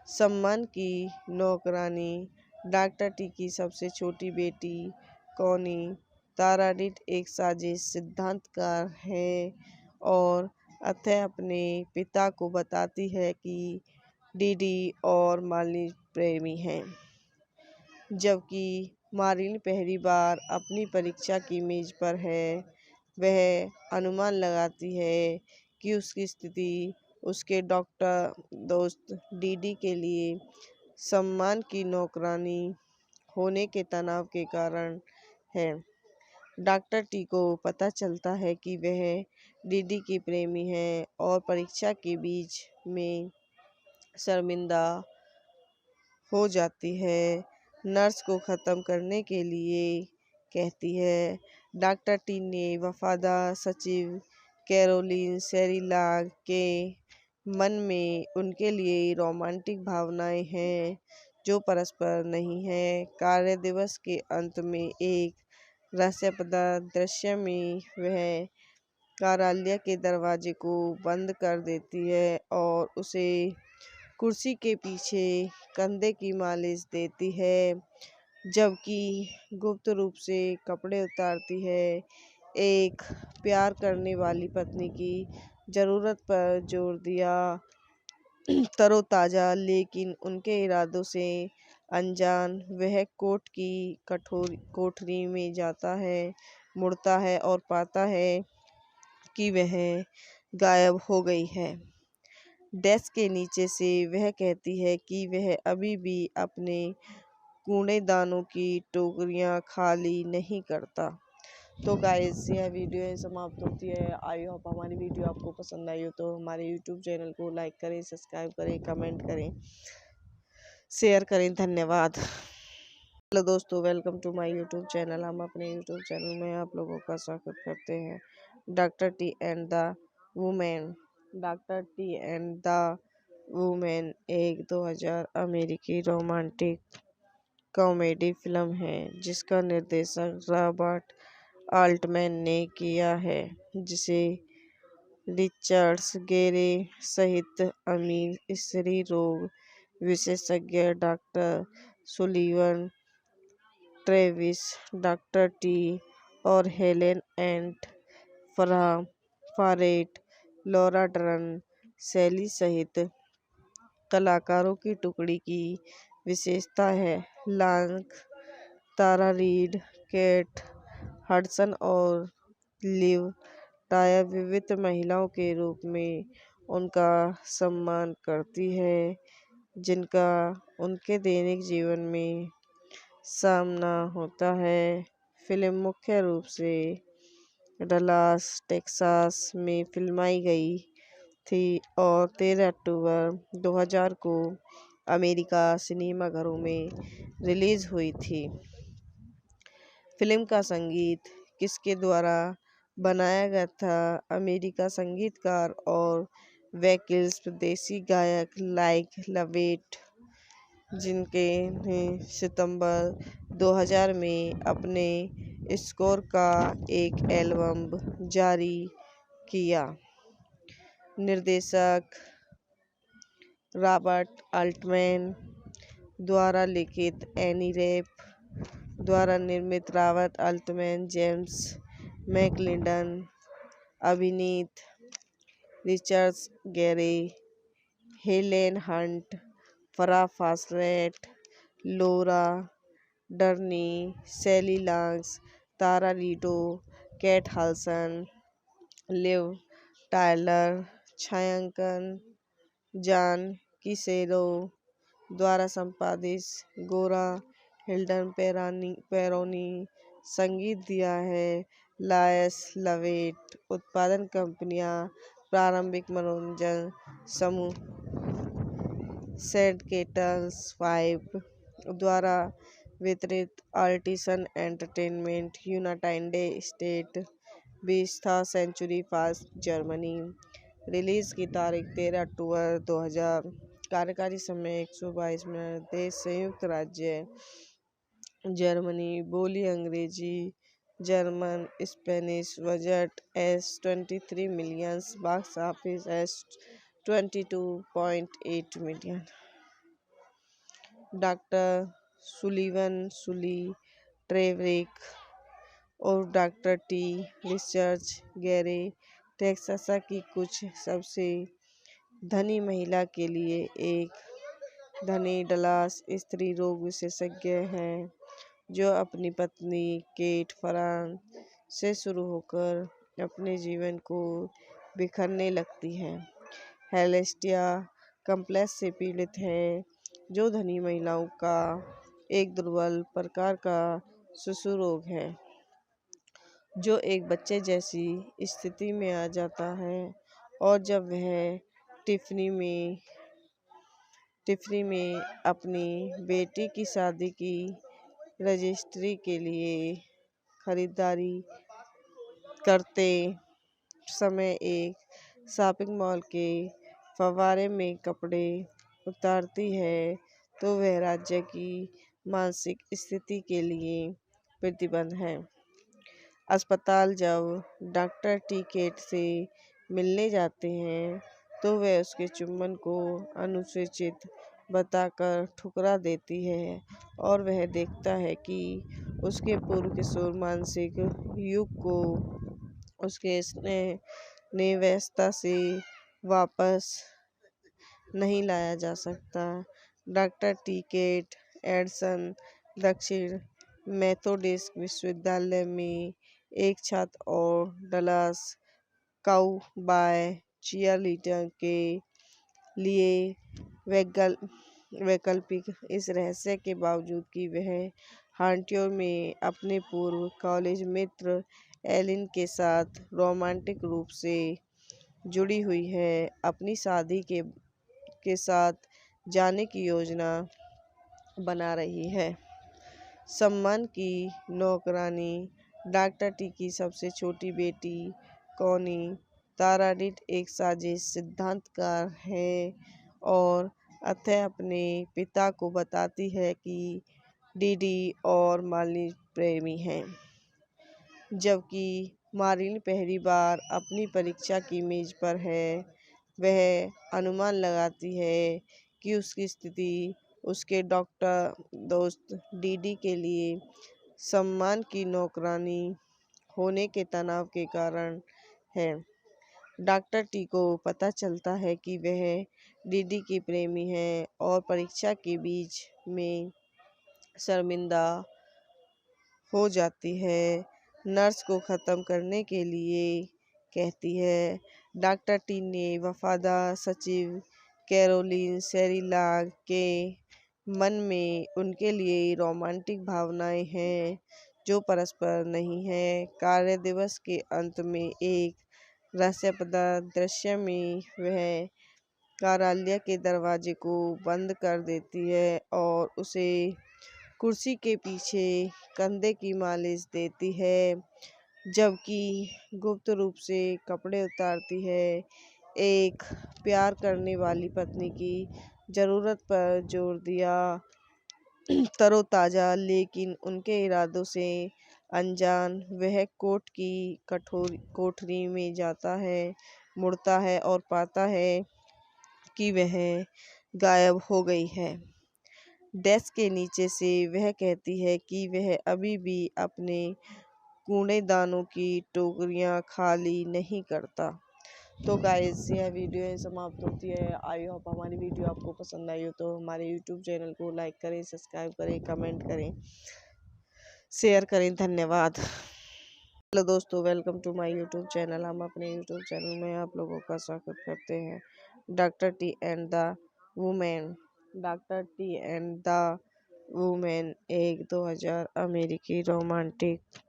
सम्मान की नौकरानी डॉक्टर टी की सबसे छोटी बेटी कॉनी ताराडिट एक साजिश सिद्धांतकार है और अतः अपने पिता को बताती है कि डीडी और मालिनी प्रेमी हैं। जबकि मालिनी पहली बार अपनी परीक्षा की मेज पर है, वह अनुमान लगाती है कि उसकी स्थिति उसके डॉक्टर दोस्त डीडी के लिए सम्मान की नौकरानी होने के तनाव के कारण है। डॉक्टर टी को पता चलता है कि वह डीडी की प्रेमी है और परीक्षा के बीच में शर्मिंदा हो जाती है। नर्स को ख़त्म करने के लिए कहती है। डॉक्टर टी ने वफादार सचिव कैरोलिन सेरिलाग के मन में उनके लिए रोमांटिक भावनाएं हैं जो परस्पर नहीं है। कार्य दिवस के अंत में एक रहस्यप्रद दृश्य में वह कार्यालय के दरवाजे को बंद कर देती है और उसे कुर्सी के पीछे कंधे की मालिश देती है, जबकि गुप्त रूप से कपड़े उतारती है। एक प्यार करने वाली पत्नी की ज़रूरत पर जोर दिया, तरोताज़ा लेकिन उनके इरादों से अनजान, वह कोर्ट की कोठरी में जाता है, मुड़ता है और पाता है कि वह गायब हो गई है। डेस्क के नीचे से वह कहती है कि वह अभी भी अपने कूड़ेदानों की टोकरियां खाली नहीं करता। तो गाइस यह वीडियो समाप्त होती है। आई होप हमारी वीडियो आपको पसंद आई हो तो हमारे यूट्यूब चैनल को लाइक करें, सब्सक्राइब करें, कमेंट करें, शेयर करें। धन्यवाद। हेलो दोस्तों, welcome to my YouTube channel. हम अपने यूट्यूब चैनल में आप लोगों का स्वागत करते हैं। Doctor T and the women. Doctor T and the women एक 2000 अमेरिकी रोमांटिक कॉमेडी फिल्म है जिसका निर्देशन रॉबर्ट आल्टमैन ने किया है, जिसे रिचर्ड्स गेरे सहित अमीर स्त्री रोग विशेषज्ञ doctor Sullivan, Travis, doctor T और हेलेन एंट फारेट, लॉरा डर्न, सैली सहित कलाकारों की टुकड़ी की विशेषता है। Long, Tara Reid, Kate Hudson और लिव टायर विविध महिलाओं के रूप में उनका सम्मान करती है, जिनका उनके दैनिक जीवन में सामना होता है। फिल्म मुख्य रूप से डलास, टेक्सास में फिल्माई गई थी और 13 अक्टूबर 2000 को अमेरिका सिनेमाघरों में रिलीज हुई थी। फिल्म का संगीत किसके द्वारा बनाया गया था? अमेरिका संगीतकार और वैकल्पिक देसी गायक लाइक लवेट, जिनके ने सितंबर 2000 में अपने स्कोर का एक एल्बम जारी किया। निर्देशक रॉबर्ट अल्टमैन द्वारा लिखित, एनी रैप द्वारा निर्मित, रॉबर्ट अल्टमैन, जेम्स मैकलिंडन अभिनीत, Richard Gere, Helen Hunt, Farrah Fawcett, Laura Dern, Sally Longs, Tara Reid, Kate Hudson, Liv Tyler, छायांकन जॉन किसेरो द्वारा संपादित, गोरा हिल्डन पेरोनी, संगीत दिया है लायस लवेट। उत्पादन कंपनियां, प्रारंभिक मनोरंजन समूह सेडकेटल्स 5 द्वारा वितरित, Artisan Entertainment, United State, 20th Century Fox, Germany. Release की तारीख 13 अक्टूबर 2000। कार्यकारी समय 122 मिनट। देश संयुक्त राज्य जर्मनी। बोली अंग्रेजी, German, Spanish. Budget $23 million. Box office $22.8 million. Doctor Sullivan, Sully, ट्रेवरिक और doctor T, Richard Gere, Texas की कुछ सबसे धनी महिला के लिए एक धनी डलास स्त्री रोग विशेषज्ञ हैं जो अपनी पत्नी केट फरान से शुरू होकर अपने जीवन को बिखरने लगती है। हेलेस्टिया कम्प्लेक्स से पीड़ित है, जो धनी महिलाओं का एक दुर्बल प्रकार का शिशु रोग है जो एक बच्चे जैसी स्थिति में आ जाता है, और जब वह टिफ़नी में अपनी बेटी की शादी की रजिस्ट्री के लिए खरीदारी करते समय एक शॉपिंग मॉल के फव्वारे में कपड़े उतारती है, तो वह राज्य की मानसिक स्थिति के लिए प्रतिबंध है। अस्पताल जब डॉक्टर टी केट से मिलने जाते हैं, तो वह उसके चुंबन को अनुचित बताकर ठुकरा देती है, और वह देखता है कि उसके पूर्व किशोर मानसिक युग को उसके स्नेह नेवस्ता से वापस नहीं लाया जा सकता। डॉक्टर टी केट एडसन दक्षिण मेथोडिस्ट विश्वविद्यालय में एक छात्र और डलास काउबॉय चीयरलीडर के लिए वैकल्पिक, इस रहस्य के बावजूद कि वह हॉन्टियर में अपने पूर्व कॉलेज मित्र एलिन के साथ रोमांटिक रूप से जुड़ी हुई है, अपनी शादी के साथ जाने की योजना बना रही है। सम्मान की नौकरानी। डॉक्टर टी की सबसे छोटी बेटी कॉनी ताराडिट एक साजिश सिद्धांतकार है और अतः अपने पिता को बताती है कि डीडी और मार्लिन प्रेमी हैं। जबकि मार्लिन पहली बार अपनी परीक्षा की मेज पर है, वह अनुमान लगाती है कि उसकी स्थिति उसके डॉक्टर दोस्त डीडी के लिए सम्मान की नौकरानी होने के तनाव के कारण है। डॉक्टर टी को पता चलता है कि वह डीडी की प्रेमी है और परीक्षा के बीच में शर्मिंदा हो जाती है, नर्स को ख़त्म करने के लिए कहती है। डॉक्टर टी ने वफादार सचिव कैरोलिन शेरिलाग के मन में उनके लिए रोमांटिक भावनाएं हैं जो परस्पर नहीं है। कार्य दिवस के अंत में एक रहस्यप्रद दृश्य में वह कार्यालय के दरवाजे को बंद कर देती है और उसे कुर्सी के पीछे कंधे की मालिश देती है, जबकि गुप्त रूप से कपड़े उतारती है। एक प्यार करने वाली पत्नी की जरूरत पर जोर दिया तरोताजा, लेकिन उनके इरादों से अनजान वह कोर्ट की कठोर कोठरी में जाता है, मुड़ता है और पाता है कि वह गायब हो गई है। डेस्क के नीचे से वह कहती है कि वह अभी भी अपने कूड़ेदानों की टोकरियां खाली नहीं करता। तो गाइस यह वीडियो समाप्त होती है। आई होप हमारी वीडियो आपको पसंद आई हो तो हमारे यूट्यूब चैनल को लाइक करें, सब्सक्राइब करें, कमेंट करें, शेयर करें। धन्यवाद। हेलो दोस्तों, welcome to my YouTube channel. हम अपने यूट्यूब चैनल में आप लोगों का स्वागत करते हैं। Doctor T and the women. Doctor T and the women एक 2000 अमेरिकी रोमांटिक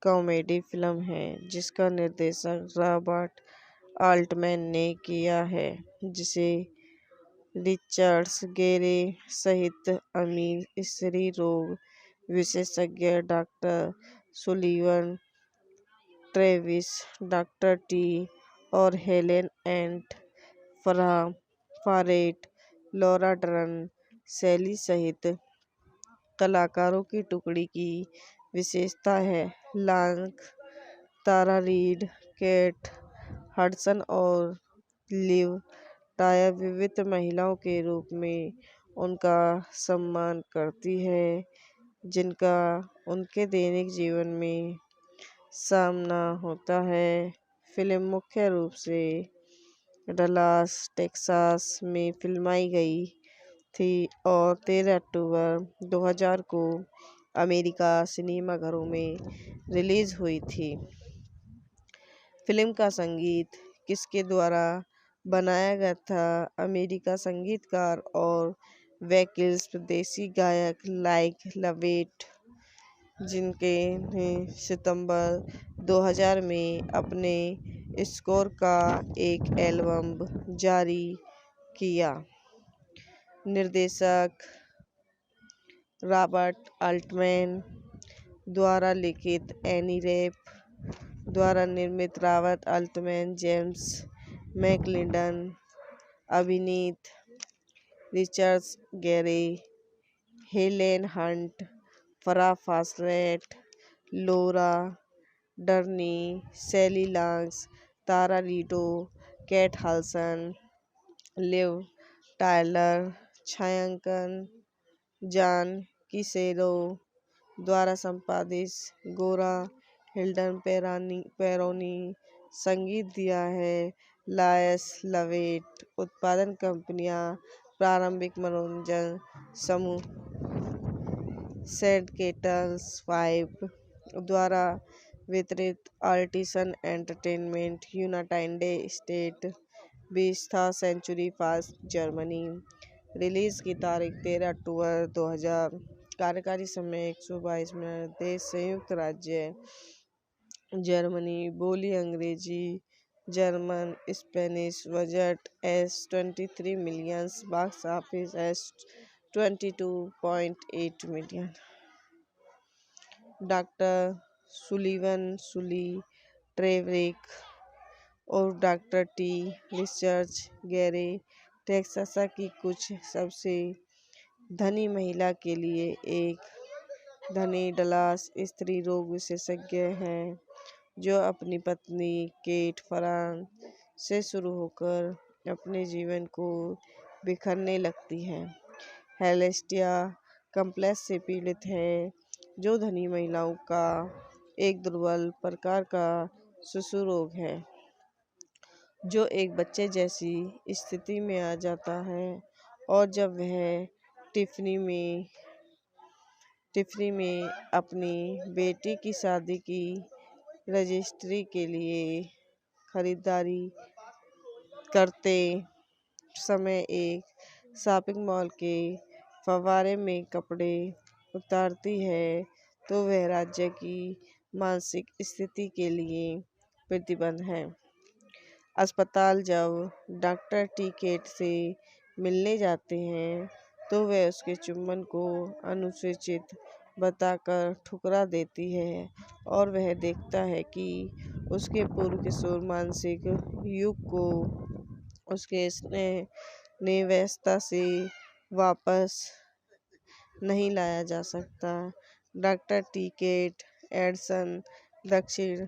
कॉमेडी फिल्म है जिसका निर्देशन रॉबर्ट आल्टमैन ने किया है, जिसे रिचर्ड्स गेरे सहित अमीर स्त्री रोग विशेषज्ञ doctor Sullivan, Travis, doctor T और हेलेन एंट फारेट, लॉरा डर्न, सैली सहित कलाकारों की टुकड़ी की विशेषता है। Long, Tara Reid, Kate Hudson और लिव टायर विविध महिलाओं के रूप में उनका सम्मान करती है, जिनका उनके दैनिक जीवन में सामना होता है। फिल्म मुख्य रूप से डलास, टेक्सास में फिल्माई गई थी और 13 अक्टूबर 2000 को अमेरिका सिनेमाघरों में रिलीज हुई थी। फिल्म का संगीत किसके द्वारा बनाया गया था? अमेरिका संगीतकार और वैकल्स देसी गायक लाइक लवेट, जिनके ने सितंबर 2000 में अपने स्कोर का एक एल्बम जारी किया। निर्देशक रॉबर्ट आल्टमैन द्वारा लिखित, एनी रेप द्वारा निर्मित। रॉबर्ट आल्टमैन, जेम्स मैकलिंडन अभिनीत। Richards Gere, Helen Hunt, Farrah Fawcett, Laura Dern, Sally lungs, Tara Reid, Kate Hudson, Liv Tyler, छायांकन जॉन किसेरो द्वारा संपादित। गोरा हिल्डन पेरोनी संगीत दिया है। लायस लवेट। उत्पादन कंपनियां प्रारंभिक मनोरंजन समूह सेडकेटल्स 5 द्वारा वितरित। Artisan Entertainment, United State, 20th Century Fox, Germany. Release की तारीख 13 अक्टूबर 2000। कार्यकारी समय 122 मिनट। देश संयुक्त राज्य जर्मनी। बोली अंग्रेजी, German, Spanish. Budget $23 million. Box office $22.8 million. Doctor Sullivan, Sully, ट्रेवरिक और doctor T, Richards Gere Texas की कुछ सबसे धनी महिला के लिए एक धनी डलास स्त्री रोग विशेषज्ञ हैं, जो अपनी पत्नी केट फरान से शुरू होकर अपने जीवन को बिखरने लगती है। हेलेस्टिया कम्प्लेक्स से पीड़ित है, जो धनी महिलाओं का एक दुर्बल प्रकार का शिशु रोग है, जो एक बच्चे जैसी स्थिति में आ जाता है। और जब वह टिफनी में अपनी बेटी की शादी की रजिस्ट्री के लिए खरीदारी करते समय एक शॉपिंग मॉल के फव्वारे में कपड़े उतारती है, तो वह राज्य की मानसिक स्थिति के लिए प्रतिबंध है। अस्पताल जब डॉक्टर टी केट से मिलने जाते हैं, तो वह उसके चुंबन को अनुचित बताकर ठुकरा देती है और वह देखता है कि उसके पूर्व किशोर मानसिक युग को उसके स्नेह ने व्यस्तता से वापस नहीं लाया जा सकता। डॉक्टर टी केट एडसन दक्षिण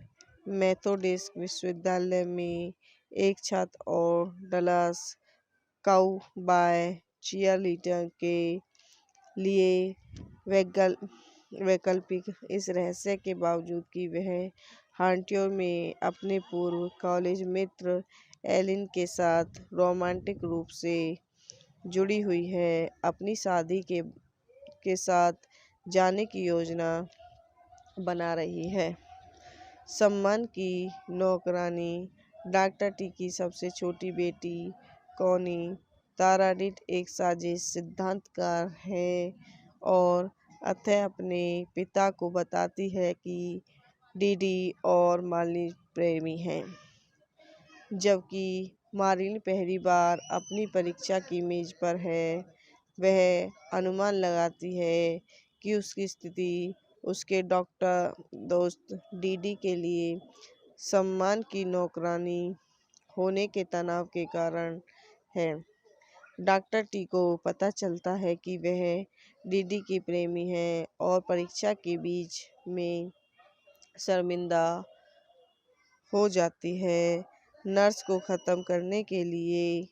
मेथोडिस्ट विश्वविद्यालय में एक छात्र और डलास काउबॉय चीयरलीडर के लिए वैकल्पिक। इस रहस्य के बावजूद कि वह हांटियोर में अपने पूर्व कॉलेज मित्र एलिन के साथ रोमांटिक रूप से जुड़ी हुई है, अपनी शादी के साथ जाने की योजना बना रही है। सम्मान की नौकरानी डॉक्टर टी की सबसे छोटी बेटी कॉनी ताराडिट एक साजिश सिद्धांतकार है और अतः अपने पिता को बताती है कि डीडी और मार्लिन प्रेमी हैं। जबकि मार्लिन पहली बार अपनी परीक्षा की मेज पर है, वह अनुमान लगाती है कि उसकी स्थिति उसके डॉक्टर दोस्त डीडी के लिए सम्मान की नौकरानी होने के तनाव के कारण है। डॉक्टर टी को पता चलता है कि वह डीडी की प्रेमी है और परीक्षा के बीच में शर्मिंदा हो जाती है। नर्स को ख़त्म करने के लिए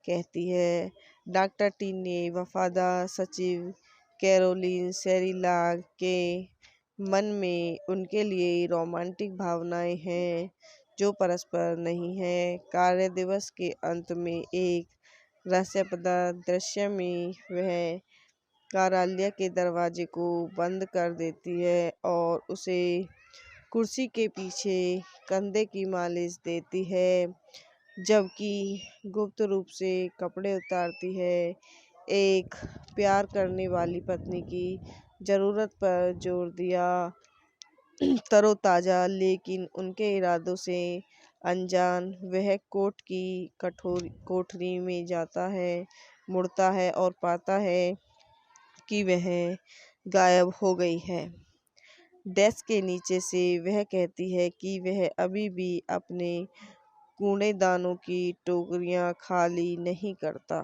कहती है। डॉक्टर टी ने वफादार सचिव कैरोलिन सेरिलाग के मन में उनके लिए रोमांटिक भावनाएं हैं जो परस्पर नहीं है। कार्य दिवस के अंत में एक रहस्यप्रद दृश्य में वह कार्यालय के दरवाजे को बंद कर देती है और उसे कुर्सी के पीछे कंधे की मालिश देती है, जबकि गुप्त रूप से कपड़े उतारती है। एक प्यार करने वाली पत्नी की ज़रूरत पर जोर दिया। तरोताज़ा लेकिन उनके इरादों से अनजान, वह कोर्ट की कोठरी में जाता है, मुड़ता है और पाता है कि वह गायब हो गई है। डेस्क के नीचे से वह कहती है कि वह अभी भी अपने कूड़ेदानों की टोकरियां खाली नहीं करता।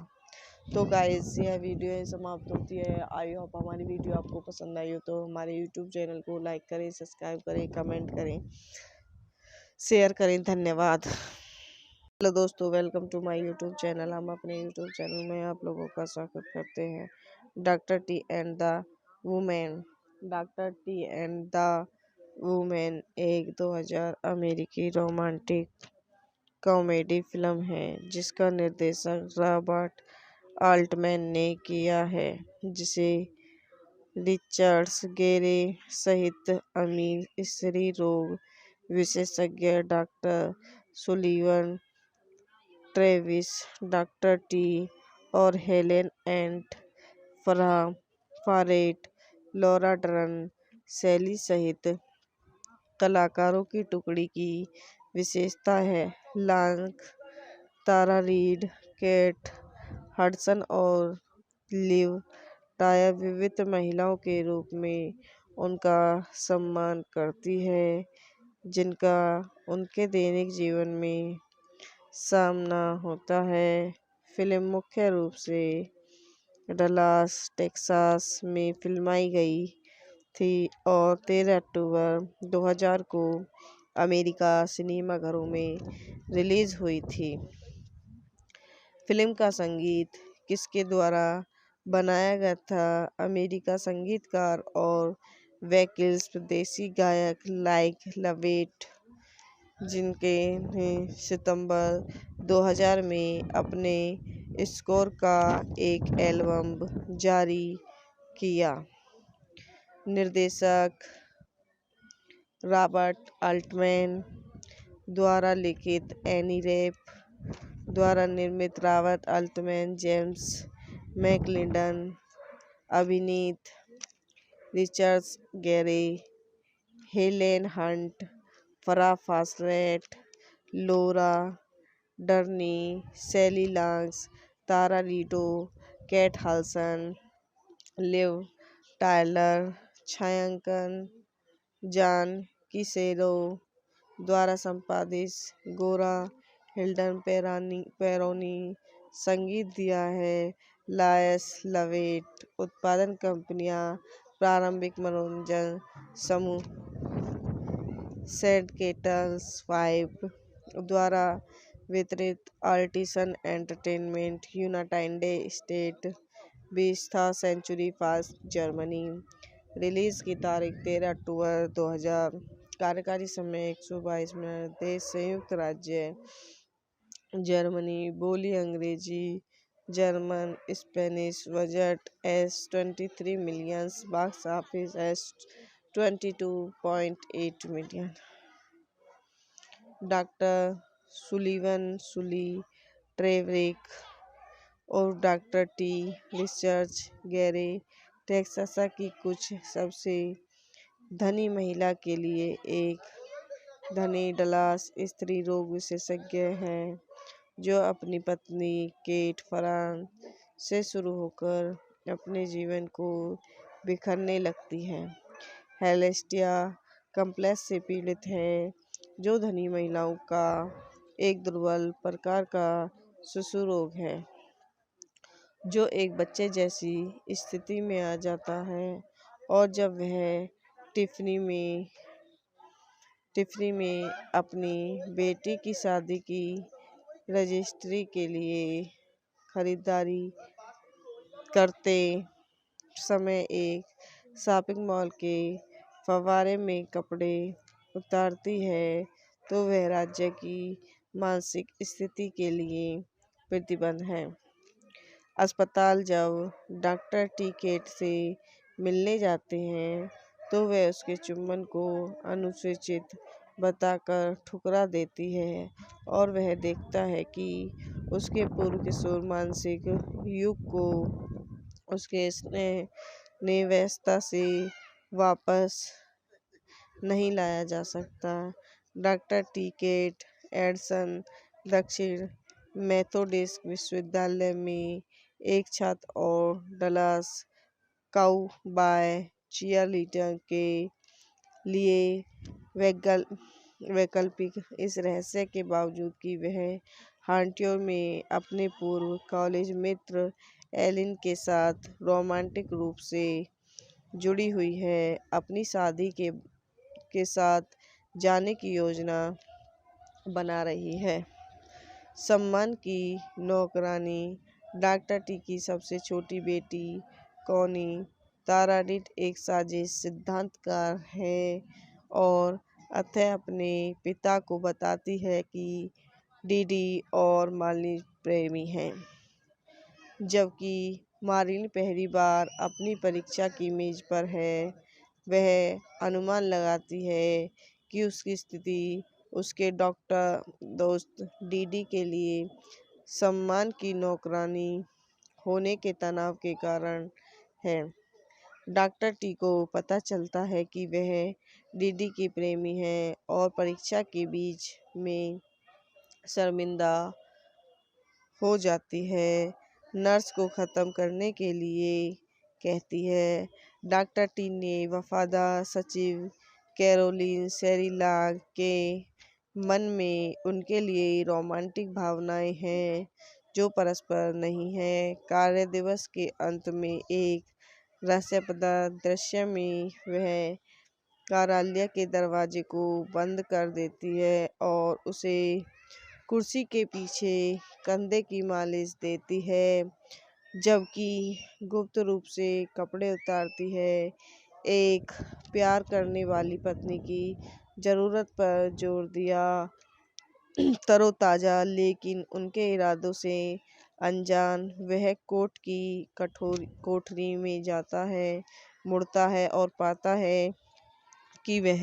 तो गाइस यह वीडियो समाप्त होती है। आई होप हमारी वीडियो आपको पसंद आई हो तो हमारे यूट्यूब चैनल को लाइक करें, सब्सक्राइब करें, कमेंट करें, शेयर करें। धन्यवाद। हेलो दोस्तों, welcome to my YouTube channel. हम अपने यूट्यूब चैनल में आप लोगों का स्वागत करते हैं। Doctor T and the women. Doctor T and the women एक 2000 अमेरिकी रोमांटिक कॉमेडी फिल्म है जिसका निर्देशन रॉबर्ट आल्टमैन ने किया है, जिसे रिचर्ड्स गेरे सहित अमीर स्त्री रोग विशेषज्ञ doctor Sullivan, Travis, doctor T और हेलेन एंट Farah Fawcett, Laura Dern, Sally सहित कलाकारों की टुकड़ी की विशेषता है। Long, Tara Reid, Kate Hudson और लिव टायर विविध महिलाओं के रूप में उनका सम्मान करती है, जिनका उनके दैनिक जीवन में सामना होता है। फिल्म मुख्य रूप से डलास, टेक्सास में फिल्माई गई थी और 13 अक्टूबर 2000 को अमेरिका सिनेमाघरों में रिलीज हुई थी। फिल्म का संगीत किसके द्वारा बनाया गया था? अमेरिका संगीतकार और वैकल्पिक देसी गायक लाइक लवेट, जिनके ने सितंबर 2000 में अपने स्कोर का एक एल्बम जारी किया। निर्देशक रॉबर्ट आल्टमैन द्वारा लिखित, एनी रेप द्वारा निर्मित। रॉबर्ट आल्टमैन, जेम्स मैकलिंडन अभिनीत। Richards Gere, Helen Hunt, Farrah Fawcett, Laura Dern, Sally lungs, Tara Reid, Kate Hudson, Liv Tyler. छायांकन जॉन किसेरो द्वारा संपादित। गोरा हिल्डन पेरोनी संगीत दिया है। लायस लवेट उत्पादन कंपनियां, प्रारंभिक मनोरंजन समूह सेड केटल्स 5 द्वारा वितरित आर्टिसन एंटरटेनमेंट, यूनाइटेड स्टेट, 20 था सेंचुरी फास्ट जर्मनी। रिलीज की तारीख 13 अक्टूबर 2000। कार्यकारी समय 122 मिनट। देश संयुक्त राज्य जर्मनी। बोली अंग्रेजी, German, Spanish. Budget $23 million. Box office $22.8 million. Doctor Sullivan, Sully, ट्रेवरिक और doctor T Richard Gere Texas की कुछ सबसे धनी महिला के लिए एक धनी डलास स्त्री रोग विशेषज्ञ हैं जो अपनी पत्नी केट फरान से शुरू होकर अपने जीवन को बिखरने लगती हैं। हेलेस्टिया कम्प्लेक्स से पीड़ित है, जो धनी महिलाओं का एक दुर्बल प्रकार का शिशु रोग है जो एक बच्चे जैसी स्थिति में आ जाता है, और जब वह टिफ़नी में अपनी बेटी की शादी की रजिस्ट्री के लिए खरीदारी करते समय एक शॉपिंग मॉल के फव्वारे में कपड़े उतारती है, तो वह राज्य की मानसिक स्थिति के लिए प्रतिबंध है। अस्पताल जब डॉक्टर टी केट से मिलने जाते हैं, तो वह उसके चुंबन को अनुचित बताकर ठुकरा देती है, और वह देखता है कि उसके पूर्व किशोर मानसिक युग को उसके स्नेह नेवस्ता से वापस नहीं लाया जा सकता। डॉक्टर टी केट एडसन दक्षिण मेथोडिस्ट विश्वविद्यालय में एक छात्र और डलास काउबॉय चीयरलीडर के लिए वैकल्पिक इस रहस्य के बावजूद कि वह हॉन्टियर में अपने पूर्व कॉलेज मित्र एलिन के साथ रोमांटिक रूप से जुड़ी हुई है, अपनी शादी के साथ जाने की योजना बना रही है। सम्मान की नौकरानी डॉक्टर टी की सबसे छोटी बेटी कॉनी ताराडिट एक साजिश सिद्धांतकार है और अतः अपने पिता को बताती है कि डीडी और मार्लिन प्रेमी हैं। जबकि मार्लिन पहली बार अपनी परीक्षा की मेज पर है, वह अनुमान लगाती है कि उसकी स्थिति उसके डॉक्टर दोस्त डीडी के लिए सम्मान की नौकरानी होने के तनाव के कारण है। डॉक्टर टी को पता चलता है कि वह डीडी की प्रेमी है और परीक्षा के बीच में शर्मिंदा हो जाती है। नर्स को ख़त्म करने के लिए कहती है। डॉक्टर टी ने वफादार सचिव कैरोलिन सेरिलाग के मन में उनके लिए रोमांटिक भावनाएं हैं जो परस्पर नहीं है। कार्य दिवस के अंत में एक रहस्यप्रद दृश्य में वह कार्यालय के दरवाजे को बंद कर देती है और उसे कुर्सी के पीछे कंधे की मालिश देती है, जबकि गुप्त रूप से कपड़े उतारती है। एक प्यार करने वाली पत्नी की ज़रूरत पर जोर दिया। तरोताज़ा लेकिन उनके इरादों से अनजान, वह कोर्ट की कोठरी में जाता है, मुड़ता है और पाता है कि वह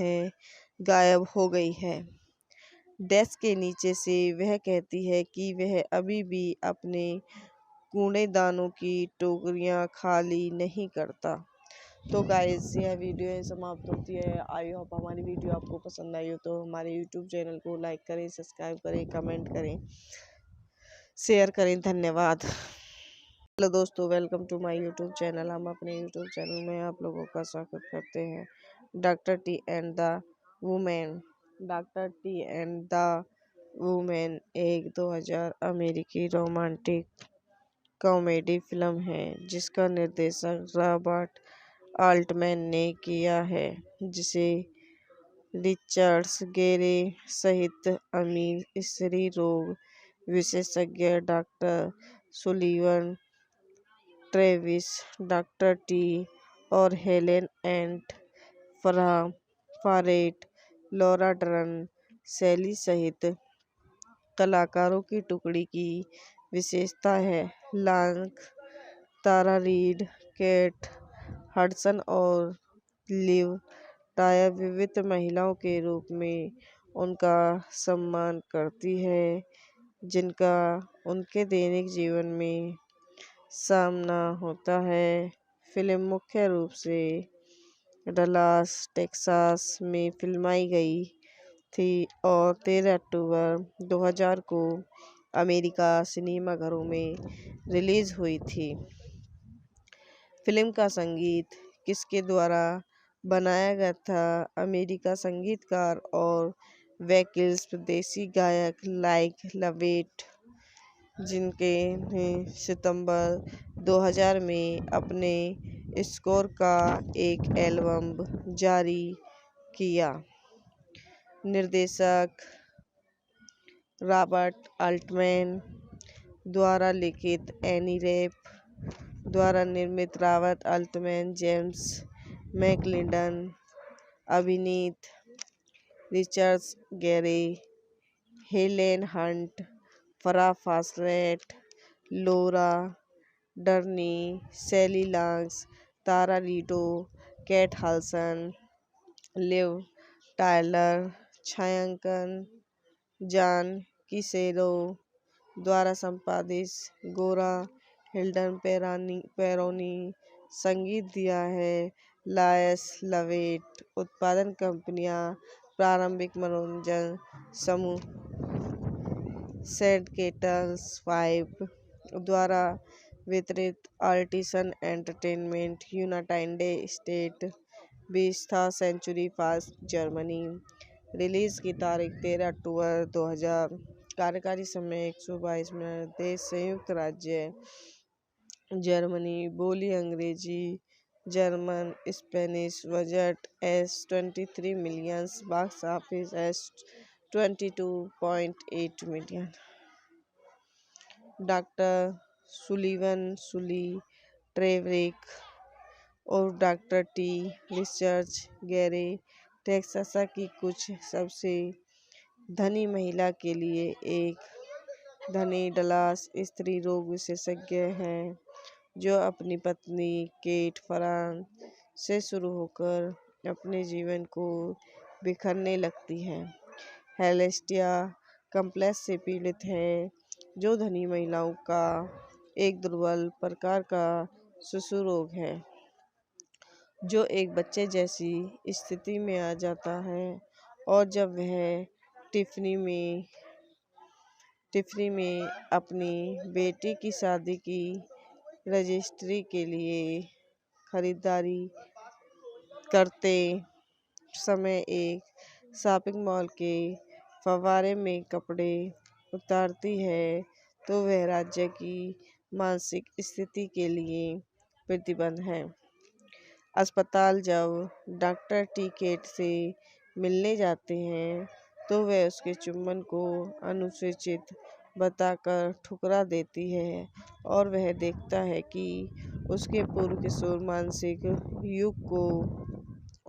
गायब हो गई है। डेस्क के नीचे से वह कहती है कि वह अभी भी अपने कूड़ेदानों की टोकरियां खाली नहीं करता। तो गाइस यह वीडियो समाप्त होती है। आई होप हमारी वीडियो आपको पसंद आई हो तो हमारे यूट्यूब चैनल को लाइक करें, सब्सक्राइब करें, कमेंट करें, शेयर करें। धन्यवाद। हेलो दोस्तों, welcome to my YouTube channel. हम अपने यूट्यूब चैनल में आप लोगों का स्वागत करते हैं। Doctor T and the women. Doctor T and the women एक 2000 अमेरिकी रोमांटिक कॉमेडी फिल्म है जिसका निर्देशन रॉबर्ट आल्टमैन ने किया है, जिसे रिचर्ड्स गेरे सहित अमीर स्त्री रोग विशेषज्ञ doctor Sullivan, Travis, doctor T और हेलेन एंट Farah, Fawcett, Laura Dern, Sally सहित कलाकारों की टुकड़ी की विशेषता है। Long, Tara Reid, Kate Hudson और लिव टायर विविध महिलाओं के रूप में उनका सम्मान करती है, जिनका उनके दैनिक जीवन में सामना होता है। फिल्म मुख्य रूप से डलास, टेक्सास में फिल्माई गई थी और 13 अक्टूबर 2000 को अमेरिका सिनेमाघरों में रिलीज हुई थी। फिल्म का संगीत किसके द्वारा बनाया गया था? अमेरिका संगीतकार और वैकल्पिक देसी गायक लाइक लवेट, जिनके ने सितंबर 2000 में अपने स्कोर का एक एल्बम जारी किया। निर्देशक रॉबर्ट आल्टमैन द्वारा लिखित, एनी रेप द्वारा निर्मित, रॉबर्ट आल्टमैन, जेम्स मैकलिंडन, अभिनीत, Richards Gere, Helen Hunt, Farrah Fawcett, Laura Dern, Sally lungs, Tara Reid, Kate Hudson, Liv Tyler, छायांकन जॉन किसेरो द्वारा संपादित, गोरा हिल्डन पेरोनी संगीत दिया है, लायस लवेट। उत्पादन कंपनियां प्रारंभिक मनोरंजन समूह सैडकेटल्स 5 द्वारा वितरित, आर्टिसन एंटरटेनमेंट यूनाइटेड स्टेट 20 था, सेंचुरी फॉक्स जर्मनी। रिलीज की तारीख 13 अक्टूबर 2000। कार्यकारी समय 122 मिनट। देश संयुक्त राज्य जर्मनी। बोली अंग्रेजी, German, Spanish. Budget $23 million. Box office $22.8 million. Doctor Sullivan, Sully, ट्रेवरिक और doctor T, Richards Gere Texas की कुछ सबसे धनी महिला के लिए एक धनी डलास स्त्री रोग विशेषज्ञ हैं, जो अपनी पत्नी केट फरान से शुरू होकर अपने जीवन को बिखरने लगती है। हेलेस्टिया कम्प्लेक्स से पीड़ित है, जो धनी महिलाओं का एक दुर्बल प्रकार का शिशु रोग है, जो एक बच्चे जैसी स्थिति में आ जाता है, और जब वह टिफ़नी में अपनी बेटी की शादी की रजिस्ट्री के लिए खरीदारी करते समय एक शॉपिंग मॉल के फव्वारे में कपड़े उतारती है, तो वह राज्य की मानसिक स्थिति के लिए प्रतिबंध है। अस्पताल जब डॉक्टर टी केट से मिलने जाते हैं, तो वह उसके चुंबन को अनुचित बताकर ठुकरा देती है, और वह देखता है कि उसके पूर्व किशोर मानसिक युग को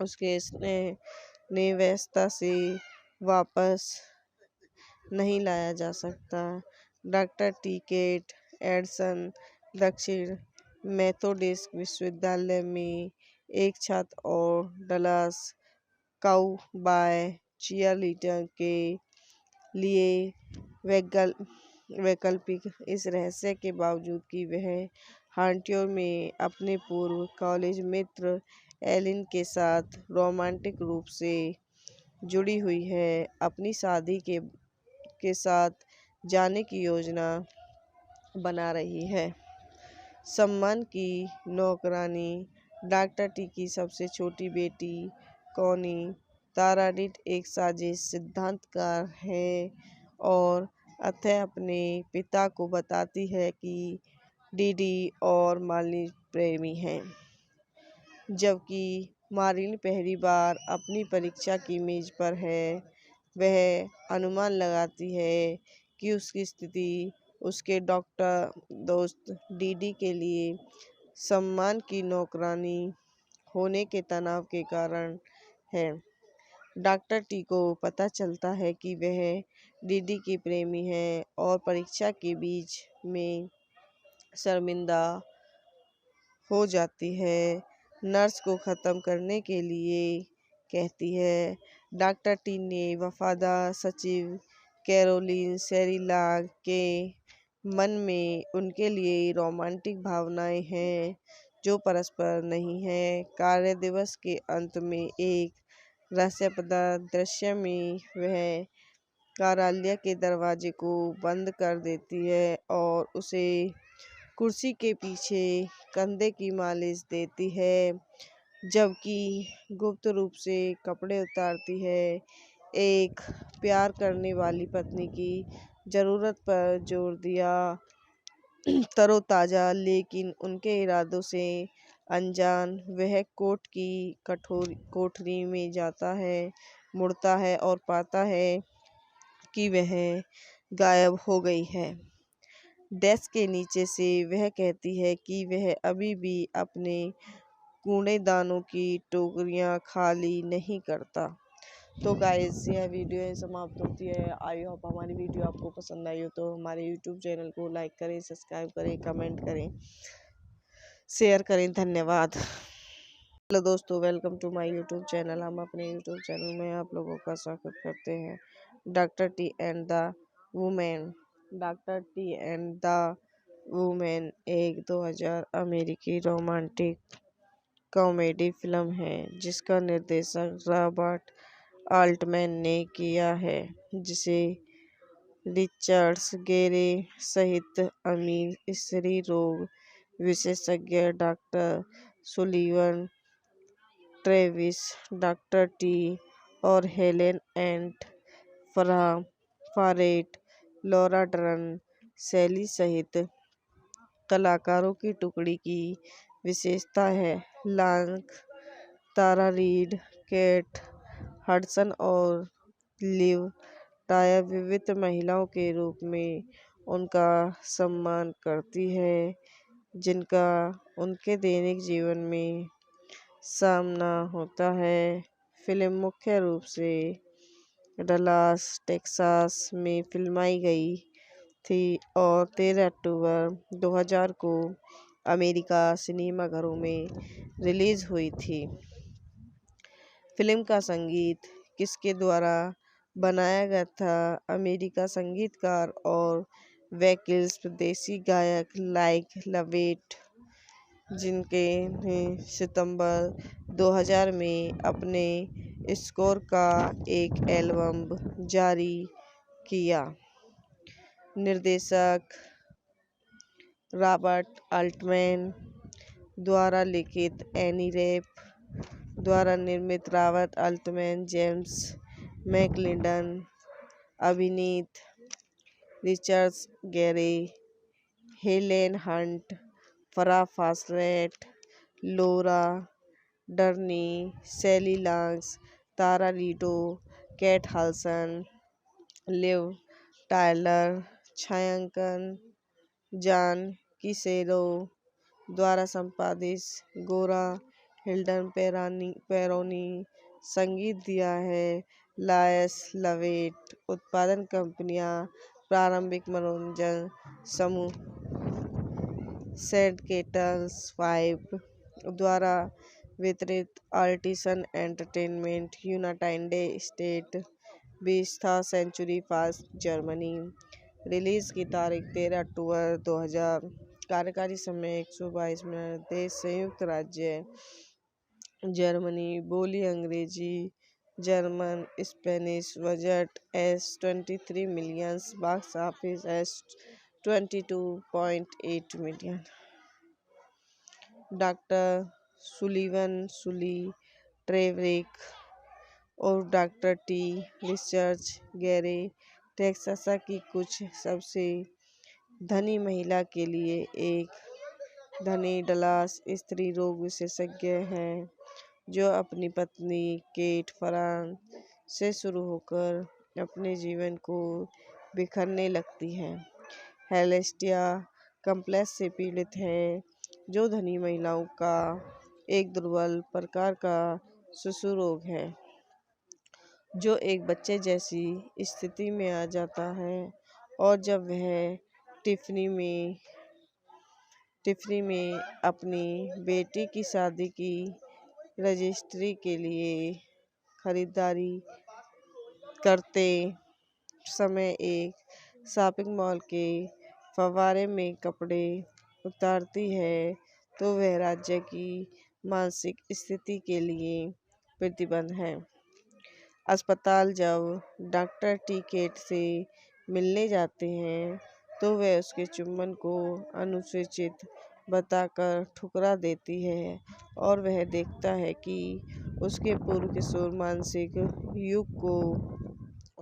उसके स्नेह नेवस्ता से वापस नहीं लाया जा सकता। डॉक्टर टी केट एडसन दक्षिण मेथोडिस्ट विश्वविद्यालय में एक छात्र और डलास काउबॉय चीयरलीडर के लिए वैकल्पिक, इस रहस्य के बावजूद कि वह हॉन्टियर में अपने पूर्व कॉलेज मित्र एलिन के साथ रोमांटिक रूप से जुड़ी हुई है, अपनी शादी के साथ जाने की योजना बना रही है। सम्मान की नौकरानी। डॉक्टर टी की सबसे छोटी बेटी कॉनी तारा रीड एक साजिश सिद्धांतकार है और अतः अपने पिता को बताती है कि डीडी और मालिनी प्रेमी हैं, जबकि मालिनी पहली बार अपनी परीक्षा की मेज पर है। वह अनुमान लगाती है कि उसकी स्थिति उसके डॉक्टर दोस्त डीडी के लिए सम्मान की नौकरानी होने के तनाव के कारण है। डॉक्टर टी को पता चलता है कि वह डीडी की प्रेमी है और परीक्षा के बीच में शर्मिंदा हो जाती है। नर्स को ख़त्म करने के लिए कहती है। डॉक्टर टी ने वफादार सचिव कैरोलिन सेरिलाग के मन में उनके लिए रोमांटिक भावनाएं हैं जो परस्पर नहीं है। कार्य दिवस के अंत में एक रहस्यप्रद दृश्य में वह कार्यालय के दरवाजे को बंद कर देती है और उसे कुर्सी के पीछे कंधे की मालिश देती है, जबकि गुप्त रूप से कपड़े उतारती है। एक प्यार करने वाली पत्नी की ज़रूरत पर जोर दिया। तरोताज़ा लेकिन उनके इरादों से अनजान, वह कोर्ट की कोठरी में जाता है, मुड़ता है और पाता है कि वह गायब हो गई है। डेस्क के नीचे से वह कहती है कि वह अभी भी अपने कूड़ेदानों की टोकरियां खाली नहीं करता। तो गाइस, यह वीडियो यहीं समाप्त होती है। आई होप हमारी वीडियो आपको पसंद आई हो तो हमारे यूट्यूब चैनल को लाइक करें, सब्सक्राइब करें, कमेंट करें, शेयर करें। धन्यवाद। हेलो दोस्तों, welcome to my YouTube channel. हम अपने यूट्यूब चैनल में आप लोगों का स्वागत करते हैं। Doctor T and the women. Doctor T and the women एक 2000 अमेरिकी रोमांटिक कॉमेडी फिल्म है जिसका निर्देशन रॉबर्ट आल्टमैन ने किया है, जिसे रिचर्ड्स गेरे सहित अमीर स्त्री रोग विशेषज्ञ doctor Sullivan, Travis, doctor T और हेलेन एंट फारेट, लॉरा डर्न, सैली सहित कलाकारों की टुकड़ी की विशेषता है। लांक, तारा रीड, केट हडसन और लिव टायर विविध महिलाओं के रूप में उनका सम्मान करती है, जिनका उनके दैनिक जीवन में सामना होता है। फिल्म मुख्य रूप से डलास, टेक्सास में फिल्माई गई थी और 13 अक्टूबर 2000 को अमेरिका सिनेमाघरों में रिलीज हुई थी। फिल्म का संगीत किसके द्वारा बनाया गया था? अमेरिका संगीतकार और वैकल्पिक देसी गायक लाइक लवेट, जिनके ने सितंबर 2000 में अपने स्कोर का एक एल्बम जारी किया। निर्देशक रॉबर्ट आल्टमैन द्वारा लिखित, एनी रेप द्वारा निर्मित। रॉबर्ट आल्टमैन, जेम्स मैकलिंडन, अभिनीत Richards Gere, Helen Hunt, Farrah Fawcett, Laura Dern, Sally Longs, Tara Reid, Kate Hudson, Liv Tyler. छायांकन जॉन किसेरो द्वारा संपादित, गोरा हिल्डन पेरोनी। संगीत दिया है लायस लवेट। उत्पादन कंपनियां प्रारंभिक मनोरंजन समूह सेडकेटर्स 5 द्वारा वितरित, Artisan Entertainment, United State, 20th Century Fox, Germany. Release की तारीख 13 अक्टूबर 2000। कार्यकारी समय 122 मिनट। देश संयुक्त राज्य जर्मनी। बोली अंग्रेजी, German, Spanish. Budget $23 million. Box office $22.8 million. Doctor Sullivan, Sully, ट्रेवरिक और doctor T, Richards Gere Texas की कुछ सबसे धनी महिला के लिए एक धनी डलास स्त्री रोग विशेषज्ञ हैं जो अपनी पत्नी केट फरान से शुरू होकर अपने जीवन को बिखरने लगती हैं। हेलेस्टिया कम्प्लेक्स से पीड़ित है जो धनी महिलाओं का एक दुर्बल प्रकार का शिशु रोग है जो एक बच्चे जैसी स्थिति में आ जाता है और जब वह टिफ़नी में अपनी बेटी की शादी की रजिस्ट्री के लिए खरीदारी करते समय एक शॉपिंग मॉल के फव्वारे में कपड़े उतारती है तो वह राज्य की मानसिक स्थिति के लिए प्रतिबंध है। अस्पताल जब डॉक्टर टी केट से मिलने जाते हैं तो वह उसके चुंबन को अनुचित बताकर ठुकरा देती है और वह देखता है कि उसके पूर्व किशोर मानसिक युग को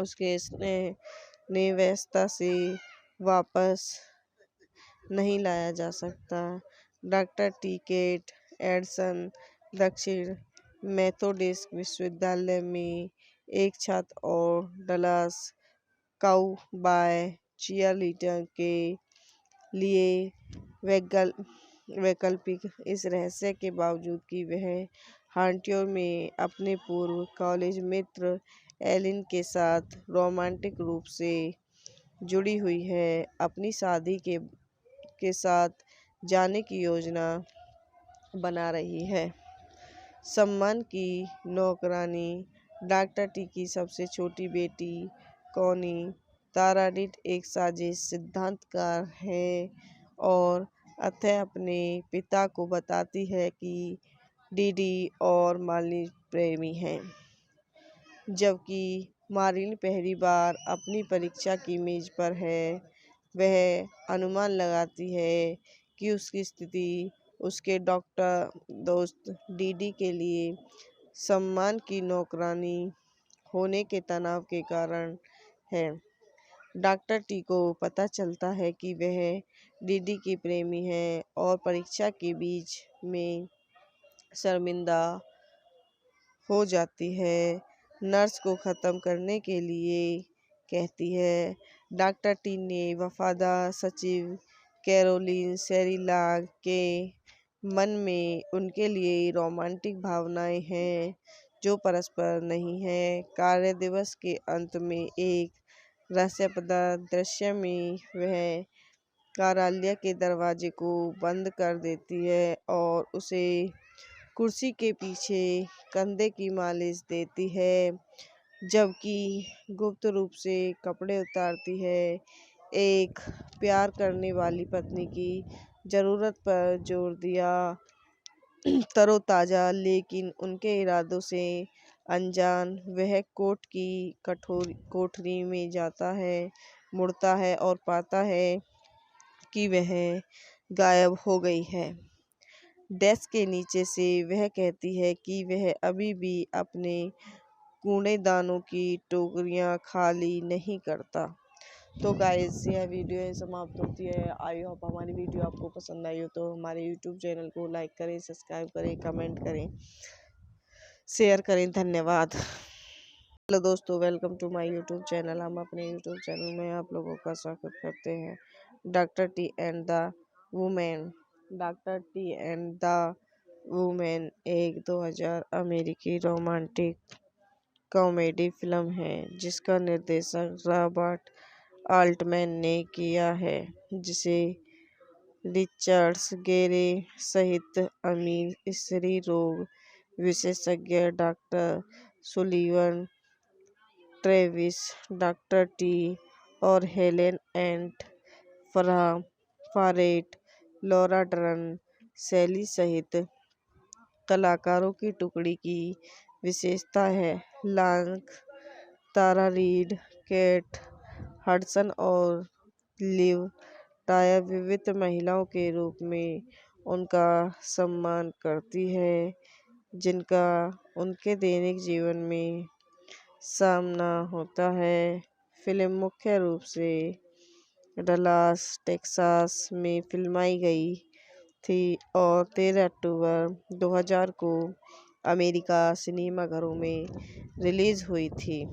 उसके स्नेह नेवस्ता से वापस नहीं लाया जा सकता। डॉक्टर टी केट एडसन दक्षिण मेथोडिस्ट विश्वविद्यालय में एक छात्र और डलास काउबॉय चीयरलीडर के लिए वैकल्पिक इस रहस्य के बावजूद कि वह हॉन्टियर में अपने पूर्व कॉलेज मित्र एलिन के साथ रोमांटिक रूप से जुड़ी हुई है अपनी शादी के साथ जाने की योजना बना रही है। सम्मान की नौकरानी डॉक्टर टी की सबसे छोटी बेटी कॉनी ताराडिट एक साजिश सिद्धांतकार है और अतः अपने पिता को बताती है कि डीडी और मार्लिन प्रेमी हैं। जबकि मार्लिन पहली बार अपनी परीक्षा की मेज पर है वह अनुमान लगाती है कि उसकी स्थिति उसके डॉक्टर दोस्त डीडी के लिए सम्मान की नौकरानी होने के तनाव के कारण है। डॉक्टर टी को पता चलता है कि वह डीडी की प्रेमी है और परीक्षा के बीच में शर्मिंदा हो जाती है। नर्स को ख़त्म करने के लिए कहती है। डॉक्टर टी ने वफादार सचिव कैरोलिन शेरिलाग के मन में उनके लिए रोमांटिक भावनाएं हैं जो परस्पर नहीं है। कार्य दिवस के अंत में एक रहस्यप्रद दृश्य में वह कार्यालय के दरवाजे को बंद कर देती है और उसे कुर्सी के पीछे कंधे की मालिश देती है जबकि गुप्त रूप से कपड़े उतारती है। एक प्यार करने वाली पत्नी की ज़रूरत पर जोर दिया तरोताज़ा लेकिन उनके इरादों से अनजान वह कोर्ट की कोठरी में जाता है मुड़ता है और पाता है कि वह गायब हो गई है। डेस्क के नीचे से वह कहती है कि वह अभी भी अपने कूड़ेदानों की टोकरियां खाली नहीं करता। तो गाइस यह वीडियो यहीं समाप्त होती है। आई होप हमारी वीडियो आपको पसंद आई हो तो हमारे यूट्यूब चैनल को लाइक करें, सब्सक्राइब करें, कमेंट करें, शेयर करें। धन्यवाद। हेलो दोस्तों, welcome to my YouTube channel. हम अपने यूट्यूब चैनल में आप लोगों का स्वागत करते हैं। Doctor T and the women. Doctor T and the women एक 2000 अमेरिकी रोमांटिक कॉमेडी फिल्म है जिसका निर्देशन रॉबर्ट आल्टमैन ने किया है जिसे रिचर्ड्स गेरे सहित अमीर स्त्री रोग विशेषज्ञ doctor Sullivan, Travis, doctor T और Helen and फारेट, Laura Dern, Sally सहित कलाकारों की टुकड़ी की विशेषता है। Long, Tara Reid, Kate Hudson और लिव टायर विविध महिलाओं के रूप में उनका सम्मान करती है जिनका उनके दैनिक जीवन में सामना होता है। फिल्म मुख्य रूप से डलास टेक्सास में फिल्माई गई थी और 13 अक्टूबर 2000 को अमेरिका सिनेमाघरों में रिलीज हुई थी।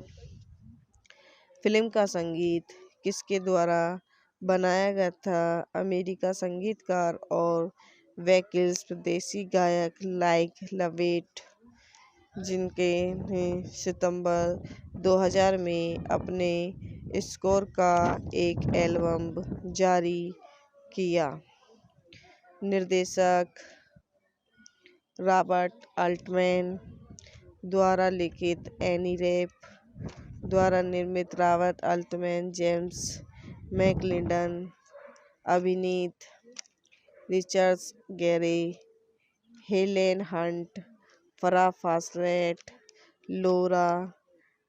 फिल्म का संगीत किसके द्वारा बनाया गया था? अमेरिका संगीतकार और वैकल्स देसी गायक लाइक लवेट, जिनके ने सितंबर 2000 में अपने स्कोर का एक एल्बम जारी किया। निर्देशक रॉबर्ट अल्टमैन द्वारा लिखित, एनी रैप द्वारा निर्मित, रॉबर्ट अल्टमैन, जेम्स मैकलिंडन, अभिनीत, Richard Gere, Helen Hunt, Farrah Fawcett, Laura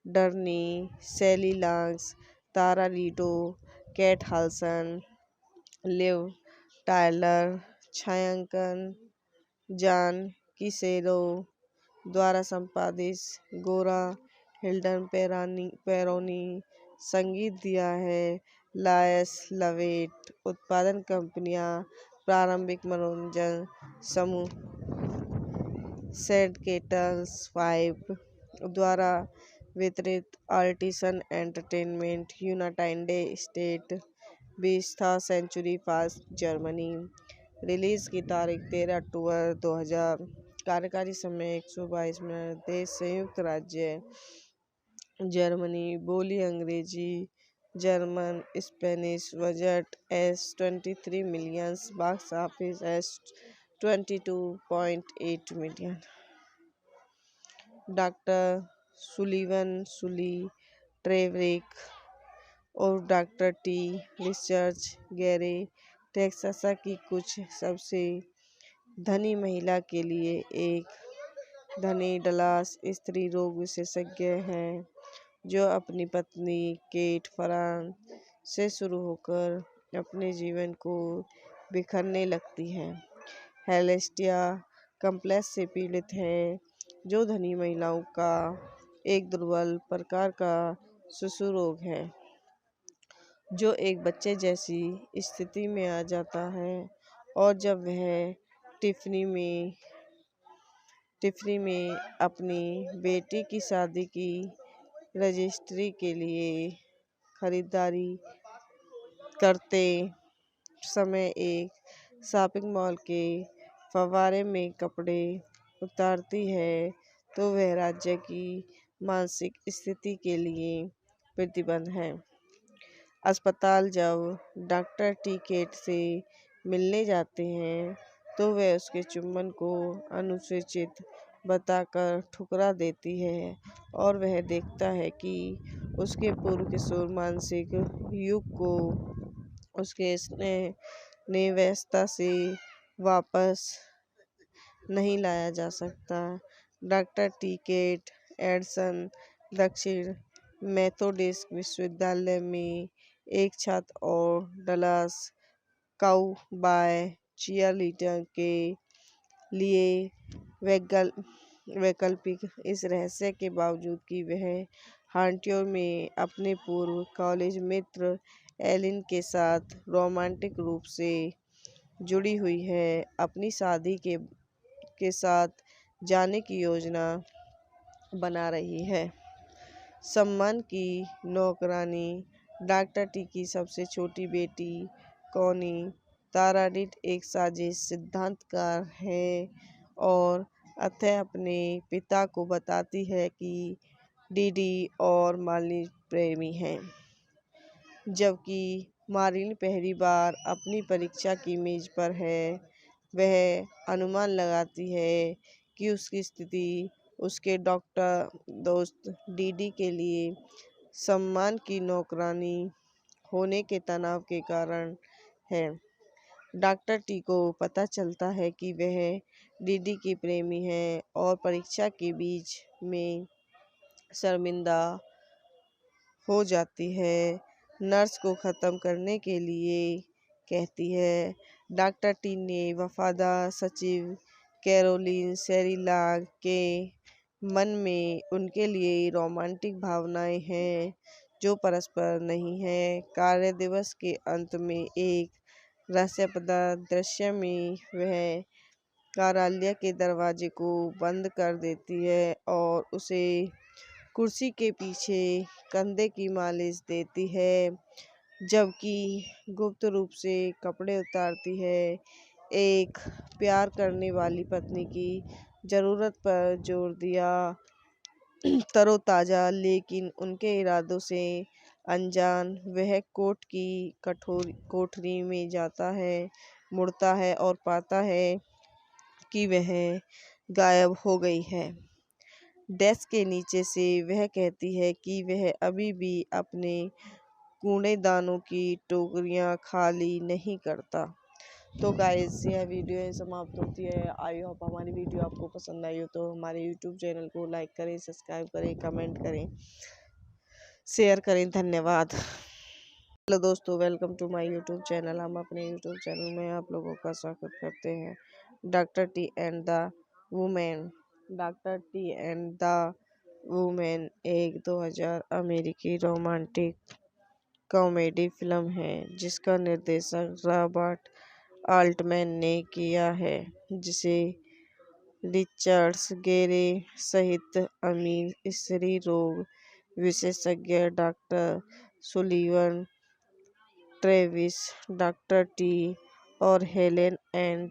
Dern, Sally Longs, Tara Reid, Kate Hudson, Liv Tyler, छायांकन जॉन किसेरो द्वारा संपादित, गोरा हिल्डन पेरोनी, संगीत दिया है लायस लवेट। उत्पादन कंपनियां, प्रारंभिक मनोरंजन समूह सेडकेटल्स 5 द्वारा वितरित, Artisan Entertainment, United State, 20th Century Fox, Germany. Release की तारीख 13 अक्टूबर 2000। कार्यकारी समय 122 मिनट। देश संयुक्त राज्य जर्मनी। बोली अंग्रेजी, German, Spanish. Budget $23 million. Box office $22.8 million. Doctor Sullivan, Sully, ट्रेवरिक और doctor T, Richard Gere, Texas की कुछ सबसे धनी महिला के लिए एक धनी डलास स्त्री रोग विशेषज्ञ हैं जो अपनी पत्नी केट फरान से शुरू होकर अपने जीवन को बिखरने लगती है। हेलेस्टिया कम्प्लेक्स से पीड़ित है, जो धनी महिलाओं का एक दुर्बल प्रकार का शिशु रोग है जो एक बच्चे जैसी स्थिति में आ जाता है, और जब वह टिफ़नी में अपनी बेटी की शादी की रजिस्ट्री के लिए खरीदारी करते समय एक शॉपिंग मॉल के फव्वारे में कपड़े उतारती है, तो वह राज्य की मानसिक स्थिति के लिए प्रतिबंध है। अस्पताल जब डॉक्टर टी केट से मिलने जाते हैं, तो वह उसके चुंबन को अनुचित बताकर ठुकरा देती है, और वह देखता है कि उसके पूर्व किशोर मानसिक युग को उसके स्नेह नेवस्ता से वापस नहीं लाया जा सकता। डॉक्टर टी केट एडसन दक्षिण मेथोडिस्ट विश्वविद्यालय में एक छात्र और डलास काउबॉय चीयरलीडर के लिए वैकल्पिक, इस रहस्य के बावजूद कि वह हॉन्टियर में अपने पूर्व कॉलेज मित्र एलिन के साथ रोमांटिक रूप से जुड़ी हुई है, अपनी शादी के साथ जाने की योजना बना रही है। सम्मान की नौकरानी। डॉक्टर टी की सबसे छोटी बेटी कॉनी ताराडिट एक साजिश सिद्धांतकार है और अतः अपने पिता को बताती है कि डीडी और मार्लिन प्रेमी हैं। जबकि मार्लिन पहली बार अपनी परीक्षा की मेज पर है, वह अनुमान लगाती है कि उसकी स्थिति उसके डॉक्टर दोस्त डीडी के लिए सम्मान की नौकरानी होने के तनाव के कारण है। डॉक्टर टी को पता चलता है कि वह डीडी की प्रेमी है और परीक्षा के बीच में शर्मिंदा हो जाती है। नर्स को ख़त्म करने के लिए कहती है। डॉक्टर टी ने वफादार सचिव कैरोलिन शेरिलाग के मन में उनके लिए रोमांटिक भावनाएं हैं, जो परस्पर नहीं है। कार्य दिवस के अंत में एक रहस्यप्रद दृश्य में वह कार्यालय के दरवाजे को बंद कर देती है और उसे कुर्सी के पीछे कंधे की मालिश देती है, जबकि गुप्त रूप से कपड़े उतारती है। एक प्यार करने वाली पत्नी की जरूरत पर जोर दिया, तरोताजा लेकिन उनके इरादों से अनजान, वह कोर्ट की कठोर कोठरी में जाता है, मुड़ता है और पाता है कि वह गायब हो गई है। डेस्क के नीचे से वह कहती है कि वह अभी भी अपने कूड़ेदानों की टोकरियां खाली नहीं करता। तो गाइस, यह वीडियो यहीं समाप्त होती है। आई होप हमारी वीडियो आपको पसंद आई हो तो हमारे यूट्यूब चैनल को लाइक करें, सब्सक्राइब करें, कमेंट करें, शेयर करें। धन्यवाद। हेलो दोस्तों, welcome to my YouTube channel. हम अपने यूट्यूब चैनल में आप लोगों का स्वागत करते हैं। Doctor T and the women. Doctor T and the women एक 2000 अमेरिकी रोमांटिक कॉमेडी फिल्म है जिसका निर्देशन रॉबर्ट आल्टमैन ने किया है, जिसे रिचर्ड्स गेरे सहित अमीर स्त्री रोग विशेषज्ञ doctor Sullivan, Travis, doctor T और Helen and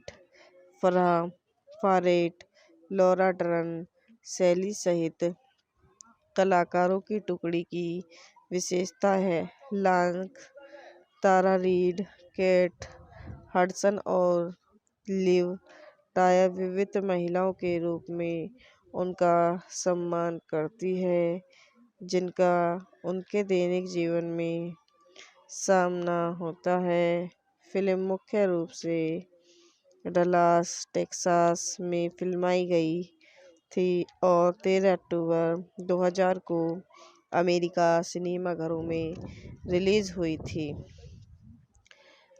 फारेट, Laura Dern, Sally सहित कलाकारों की टुकड़ी की विशेषता है। Long, Tara Reid, Kate Hudson और लिव टायर विविध महिलाओं के रूप में उनका सम्मान करती है, जिनका उनके दैनिक जीवन में सामना होता है। फिल्म मुख्य रूप से डलास, टेक्सास में फिल्माई गई थी और 13 अक्टूबर 2000 को अमेरिका सिनेमाघरों में रिलीज हुई थी।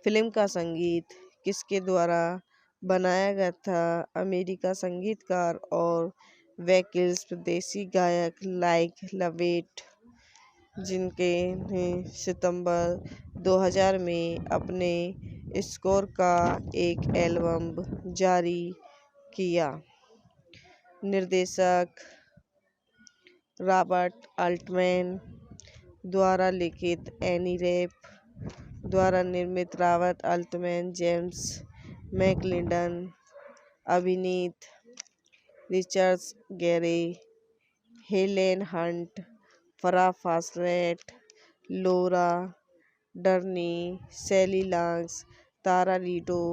फिल्म का संगीत किसके द्वारा बनाया गया था? अमेरिका संगीतकार और वैकल्स देसी गायक लाइक लवेट, जिनके ने सितंबर 2000 में अपने स्कोर का एक एल्बम जारी किया। निर्देशक रॉबर्ट आल्टमैन द्वारा लिखित, एनी रेप द्वारा निर्मित, रॉबर्ट आल्टमैन, जेम्स मैकलिंडन, अभिनीत, Richards Gere, Helen Hunt, Farrah Fawcett, Laura Dern, Sally Longs, Tara Reid,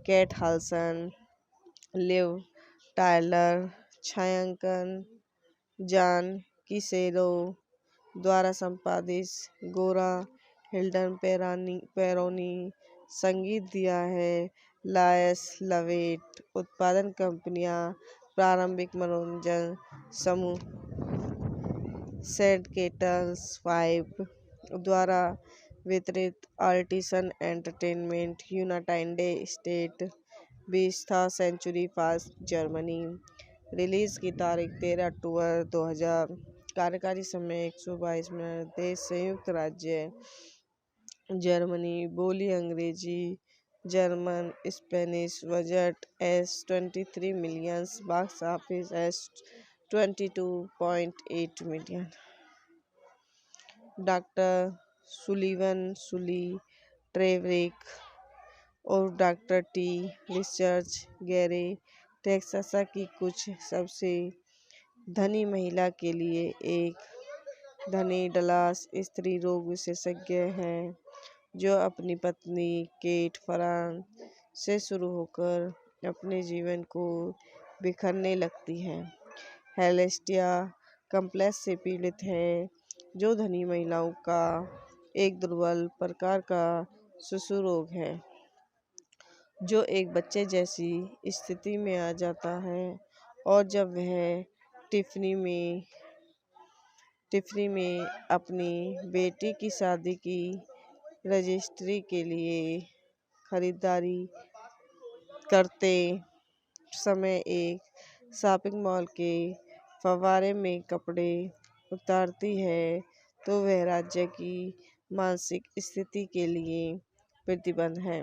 Kate Hudson, Liv Tyler, छायांकन जॉन किसेरो द्वारा संपादित, गोरा हिल्डन पेरोनी, संगीत दिया है लायस लवेट। उत्पादन कंपनियां प्रारंभिक मनोरंजन समूह सैडकेटल्स 5 द्वारा वितरित, Artisan Entertainment, United State, 20th Century Fox, Germany. Release की तारीख 13 अक्टूबर 2000। कार्यकारी समय 122 मिनट। देश संयुक्त राज्य जर्मनी। बोली अंग्रेजी, German, Spanish. Budget $23 million. Box office $22.8 million. Doctor Sullivan, Sully, ट्रेवरिक और doctor T, Richards Gere, Texas की कुछ सबसे धनी महिला के लिए एक धनी डलास स्त्री रोग विशेषज्ञ हैं, जो अपनी पत्नी केट फरान से शुरू होकर अपने जीवन को बिखरने लगती है। हेलेस्टिया कम्प्लेक्स से पीड़ित है, जो धनी महिलाओं का एक दुर्बल प्रकार का शिशु रोग है, जो एक बच्चे जैसी स्थिति में आ जाता है। और जब वह टिफनी में अपनी बेटी की शादी की रजिस्ट्री के लिए खरीदारी करते समय एक शॉपिंग मॉल के फव्वारे में कपड़े उतारती है, तो वह राज्य की मानसिक स्थिति के लिए प्रतिबंध है।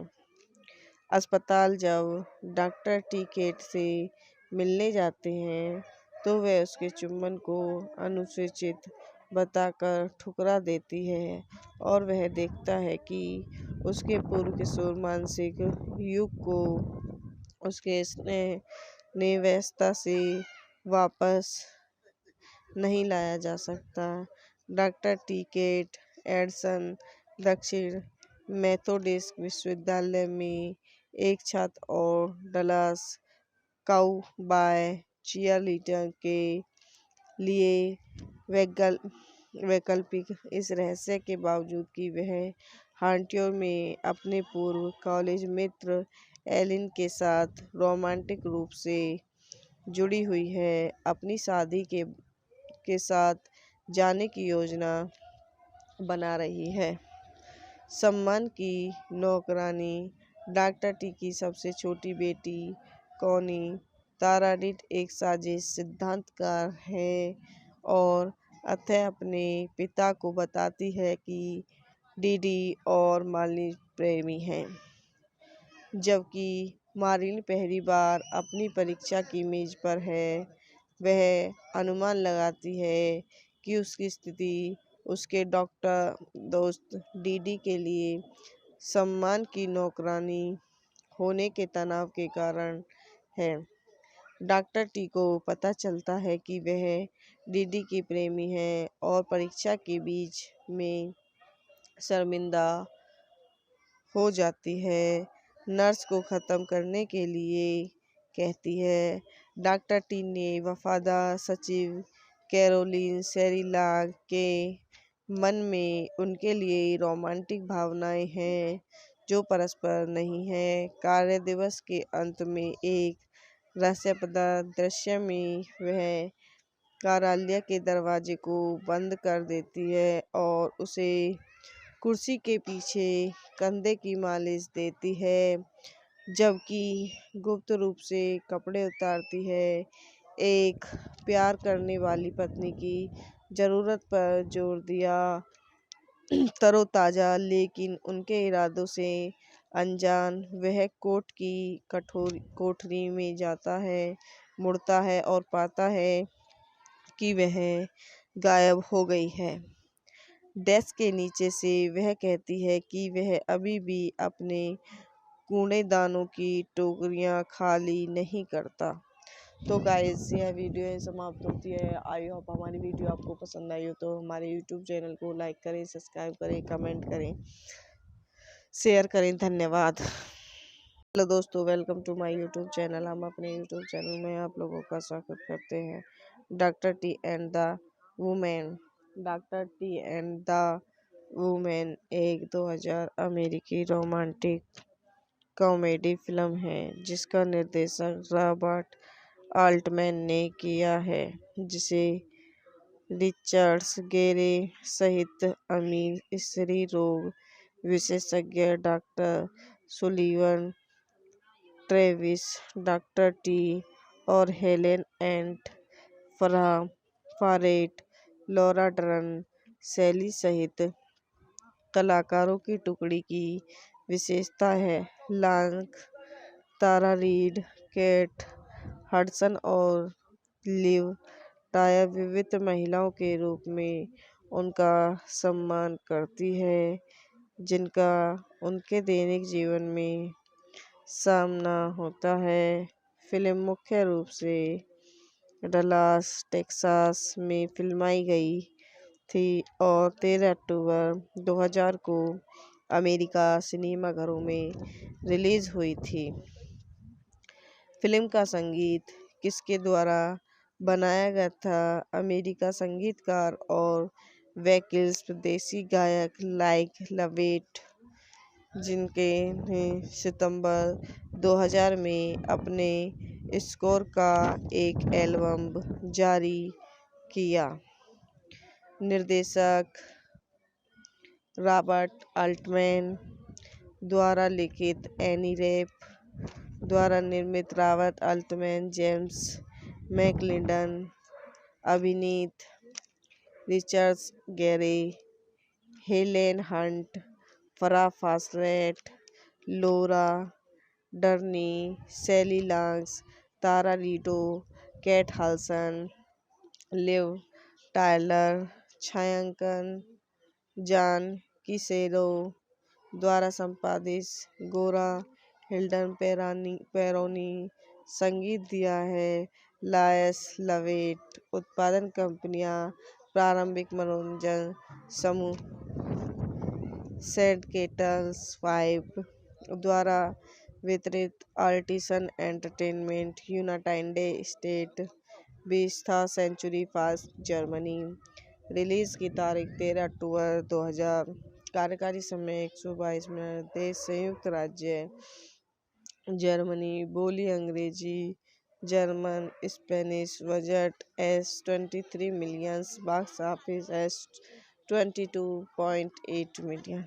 अस्पताल जब डॉक्टर टी केट से मिलने जाते हैं तो वह उसके चुंबन को अनुचित बताकर ठुकरा देती है और वह देखता है कि उसके पूर्व किशोर मानसिक युग को उसके स्नेह निव्यस्तता से वापस नहीं लाया जा सकता। डॉक्टर टी केट एडसन दक्षिण मेथोडिस्ट विश्वविद्यालय में एक छात्र और डलास काउबॉय चीयरलीडर के लिए वैकल्पिक इस रहस्य के बावजूद कि वह हांटियोर में अपने पूर्व कॉलेज मित्र एलिन के साथ रोमांटिक रूप से जुड़ी हुई है, अपनी शादी के साथ जाने की योजना बना रही है। सम्मान की नौकरानी डॉक्टर टी की सबसे छोटी बेटी कॉनी ताराडिट एक साजिश सिद्धांतकार है और अतः अपने पिता को बताती है कि डीडी और मालिनी प्रेमी हैं। जबकि मारिन पहली बार अपनी परीक्षा की मेज पर है, वह अनुमान लगाती है कि उसकी स्थिति उसके डॉक्टर दोस्त डीडी के लिए सम्मान की नौकरानी होने के तनाव के कारण है। डॉक्टर टी को पता चलता है कि वह डीडी की प्रेमी है और परीक्षा के बीच में शर्मिंदा हो जाती है। नर्स को ख़त्म करने के लिए कहती है। डॉक्टर टी ने वफादार सचिव कैरोलिन सेरिलाग के मन में उनके लिए रोमांटिक भावनाएं हैं जो परस्पर नहीं है। कार्य दिवस के अंत में एक रहस्यप्रद दृश्य में वह कार्यालय के दरवाजे को बंद कर देती है और उसे कुर्सी के पीछे कंधे की मालिश देती है, जबकि गुप्त रूप से कपड़े उतारती है। एक प्यार करने वाली पत्नी की ज़रूरत पर जोर दिया, तरोताज़ा लेकिन उनके इरादों से अनजान, वह कोर्ट की कोठरी में जाता है, मुड़ता है और पाता है कि वह गायब हो गई है। डेस्क के नीचे से वह कहती है कि वह अभी भी अपने कूड़ेदानों की टोकरियां खाली नहीं करता। तो गाइस यह वीडियो यहीं समाप्त होती है। आई होप हमारी वीडियो आपको पसंद आई हो तो हमारे यूट्यूब चैनल को लाइक करें, सब्सक्राइब करें, कमेंट करें, शेयर करें। धन्यवाद। हेलो दोस्तों, welcome to my YouTube channel. हम अपने यूट्यूब चैनल में आप लोगों का स्वागत करते हैं। Doctor T and the women. Doctor T and the women एक 2000 अमेरिकी रोमांटिक कॉमेडी फिल्म है जिसका निर्देशन रॉबर्ट आल्टमैन ने किया है, जिसे रिचर्ड्स गेरे सहित अमीर स्त्री रोग विशेषज्ञ doctor Sullivan, Travis, doctor T और Helen and फारेट, Laura Dern, Sally सहित कलाकारों की टुकड़ी की विशेषता है। Long, Tara Reid, Kate Hudson और लिव टायर विविध महिलाओं के रूप में उनका सम्मान करती है जिनका उनके दैनिक जीवन में सामना होता है। फिल्म मुख्य रूप से डलास, टेक्सास में फिल्माई गई थी और 13 अक्टूबर 2000 को अमेरिका सिनेमाघरों में रिलीज हुई थी। फिल्म का संगीत किसके द्वारा बनाया गया था? अमेरिका संगीतकार और वैकल्पिक स्वदेशी गायक लाइक लवेट, जिनके ने सितंबर 2000 में अपने स्कोर का एक एल्बम जारी किया। निर्देशक रॉबर्ट आल्टमैन द्वारा लिखित, एनी रेप द्वारा निर्मित, रॉबर्ट आल्टमैन, जेम्स मैकलिंडन अभिनीत, रिचर्ड गैरे, Helen Hunt, Farrah Fawcett, Laura Dern, Sally Longs, Tara Reid, Kate Hudson, Liv Tyler, छायांकन जॉन किसेरो द्वारा संपादित गोरा हिल्डन पेरोनी, संगीत दिया है लायस लवेट, उत्पादन कंपनियां प्रारंभिक मनोरंजन समूह सेड केटल्स 5 द्वारा वितरित, Artisan Entertainment United State, 20th century fast Germany. Release की तारीख 13 अक्टूबर 2000। कार्यकारी समय 122 मिनट। देश संयुक्त राज्य जर्मनी। बोली अंग्रेजी, German, Spanish. Budget $23 million. Box office $22.8 million.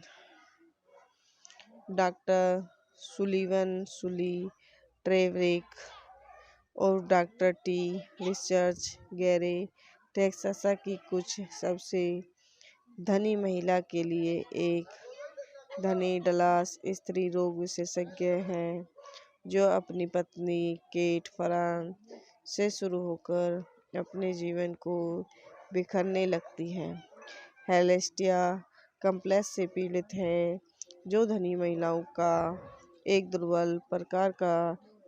Doctor Sullivan, Sully, ट्रेवरिक और doctor T, Richard Gere, Texas की कुछ सबसे धनी महिला के लिए एक धनी डलास स्त्री रोग विशेषज्ञ हैं जो अपनी पत्नी केट फरान से शुरू होकर अपने जीवन को बिखरने लगती हैं। हेलेस्टिया कम्प्लेक्स से पीड़ित है, जो धनी महिलाओं का एक दुर्बल प्रकार का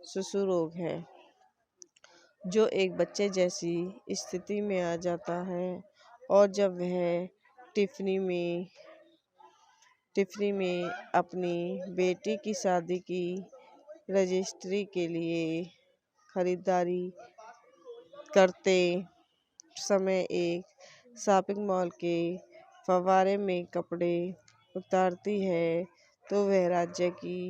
शिशु रोग है जो एक बच्चे जैसी स्थिति में आ जाता है, और जब वह टिफ़नी में अपनी बेटी की शादी की रजिस्ट्री के लिए खरीदारी करते समय एक शॉपिंग मॉल के फव्वारे में कपड़े उतारती है, तो वह राज्य की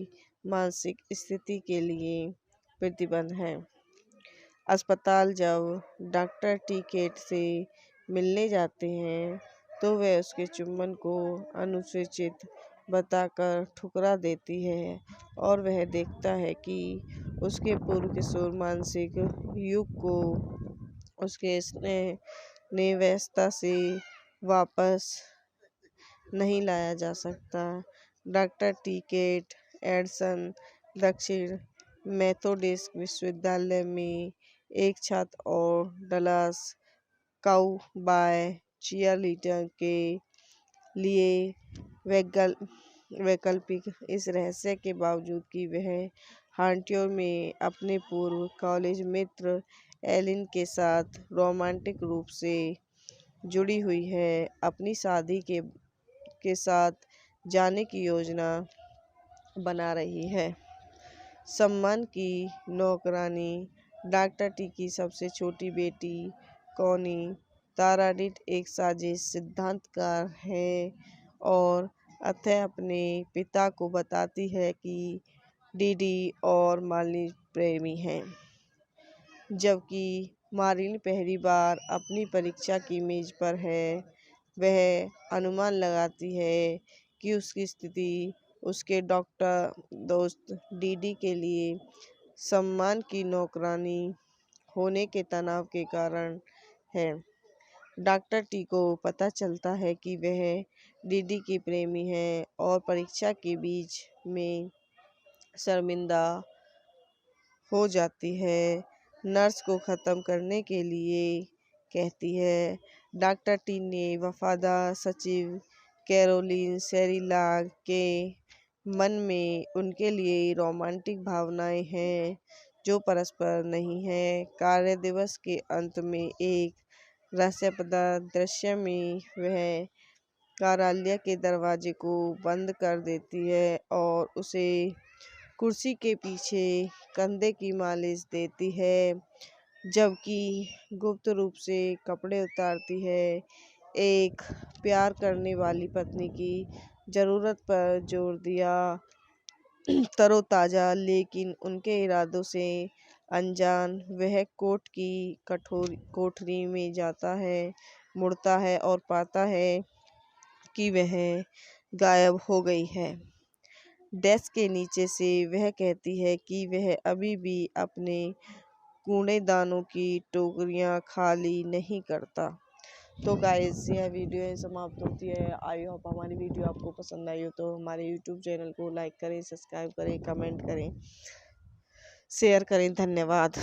मानसिक स्थिति के लिए प्रतिबंध है। अस्पताल जब डॉक्टर टी केट से मिलने जाते हैं, तो वह उसके चुंबन को अनुचित बताकर ठुकरा देती है, और वह देखता है कि उसके पूर्व किशोर मानसिक युग को उसके स्नेह नेवस्ता से वापस नहीं लाया जा सकता। डॉक्टर टी केट एडसन दक्षिण मेथोडिस्ट विश्वविद्यालय में एक छात्र और डलास काउबॉय चीयरलीडर के लिए वैकल्पिक, इस रहस्य के बावजूद कि वह हॉन्टियर में अपने पूर्व कॉलेज मित्र एलिन के साथ रोमांटिक रूप से जुड़ी हुई है, अपनी शादी के साथ जाने की योजना बना रही है। सम्मान की नौकरानी। डॉक्टर टी की सबसे छोटी बेटी कॉनी ताराडिट एक साजिश सिद्धांतकार है और अतः अपने पिता को बताती है कि डीडी और मालिनी प्रेमी हैं। जबकि मारिन पहली बार अपनी परीक्षा की मेज पर है, वह अनुमान लगाती है कि उसकी स्थिति उसके डॉक्टर दोस्त डीडी के लिए सम्मान की नौकरानी होने के तनाव के कारण है। डॉक्टर टी को पता चलता है कि वह डीडी की प्रेमी है और परीक्षा के बीच में शर्मिंदा हो जाती है। नर्स को ख़त्म करने के लिए कहती है। डॉक्टर टी ने वफादार सचिव कैरोलिन सेरिलाग के मन में उनके लिए रोमांटिक भावनाएं हैं जो परस्पर नहीं है। कार्य दिवस के अंत में एक रहस्यप्रद दृश्य में वह कार्यालय के दरवाजे को बंद कर देती है और उसे कुर्सी के पीछे कंधे की मालिश देती है, जबकि गुप्त रूप से कपड़े उतारती है। एक प्यार करने वाली पत्नी की ज़रूरत पर जोर दिया, तरोताज़ा लेकिन उनके इरादों से अनजान, वह कोर्ट की कोठरी में जाता है, मुड़ता है और पाता है कि वह गायब हो गई है। डेस्क के नीचे से वह कहती है कि वह अभी भी अपने कूड़ेदानों की टोकरियां खाली नहीं करता। तो गाइस यह वीडियो यहीं समाप्त होती है। आई होप हमारी वीडियो आपको पसंद आई हो तो हमारे यूट्यूब चैनल को लाइक करें, सब्सक्राइब करें, कमेंट करें, शेयर करें। धन्यवाद।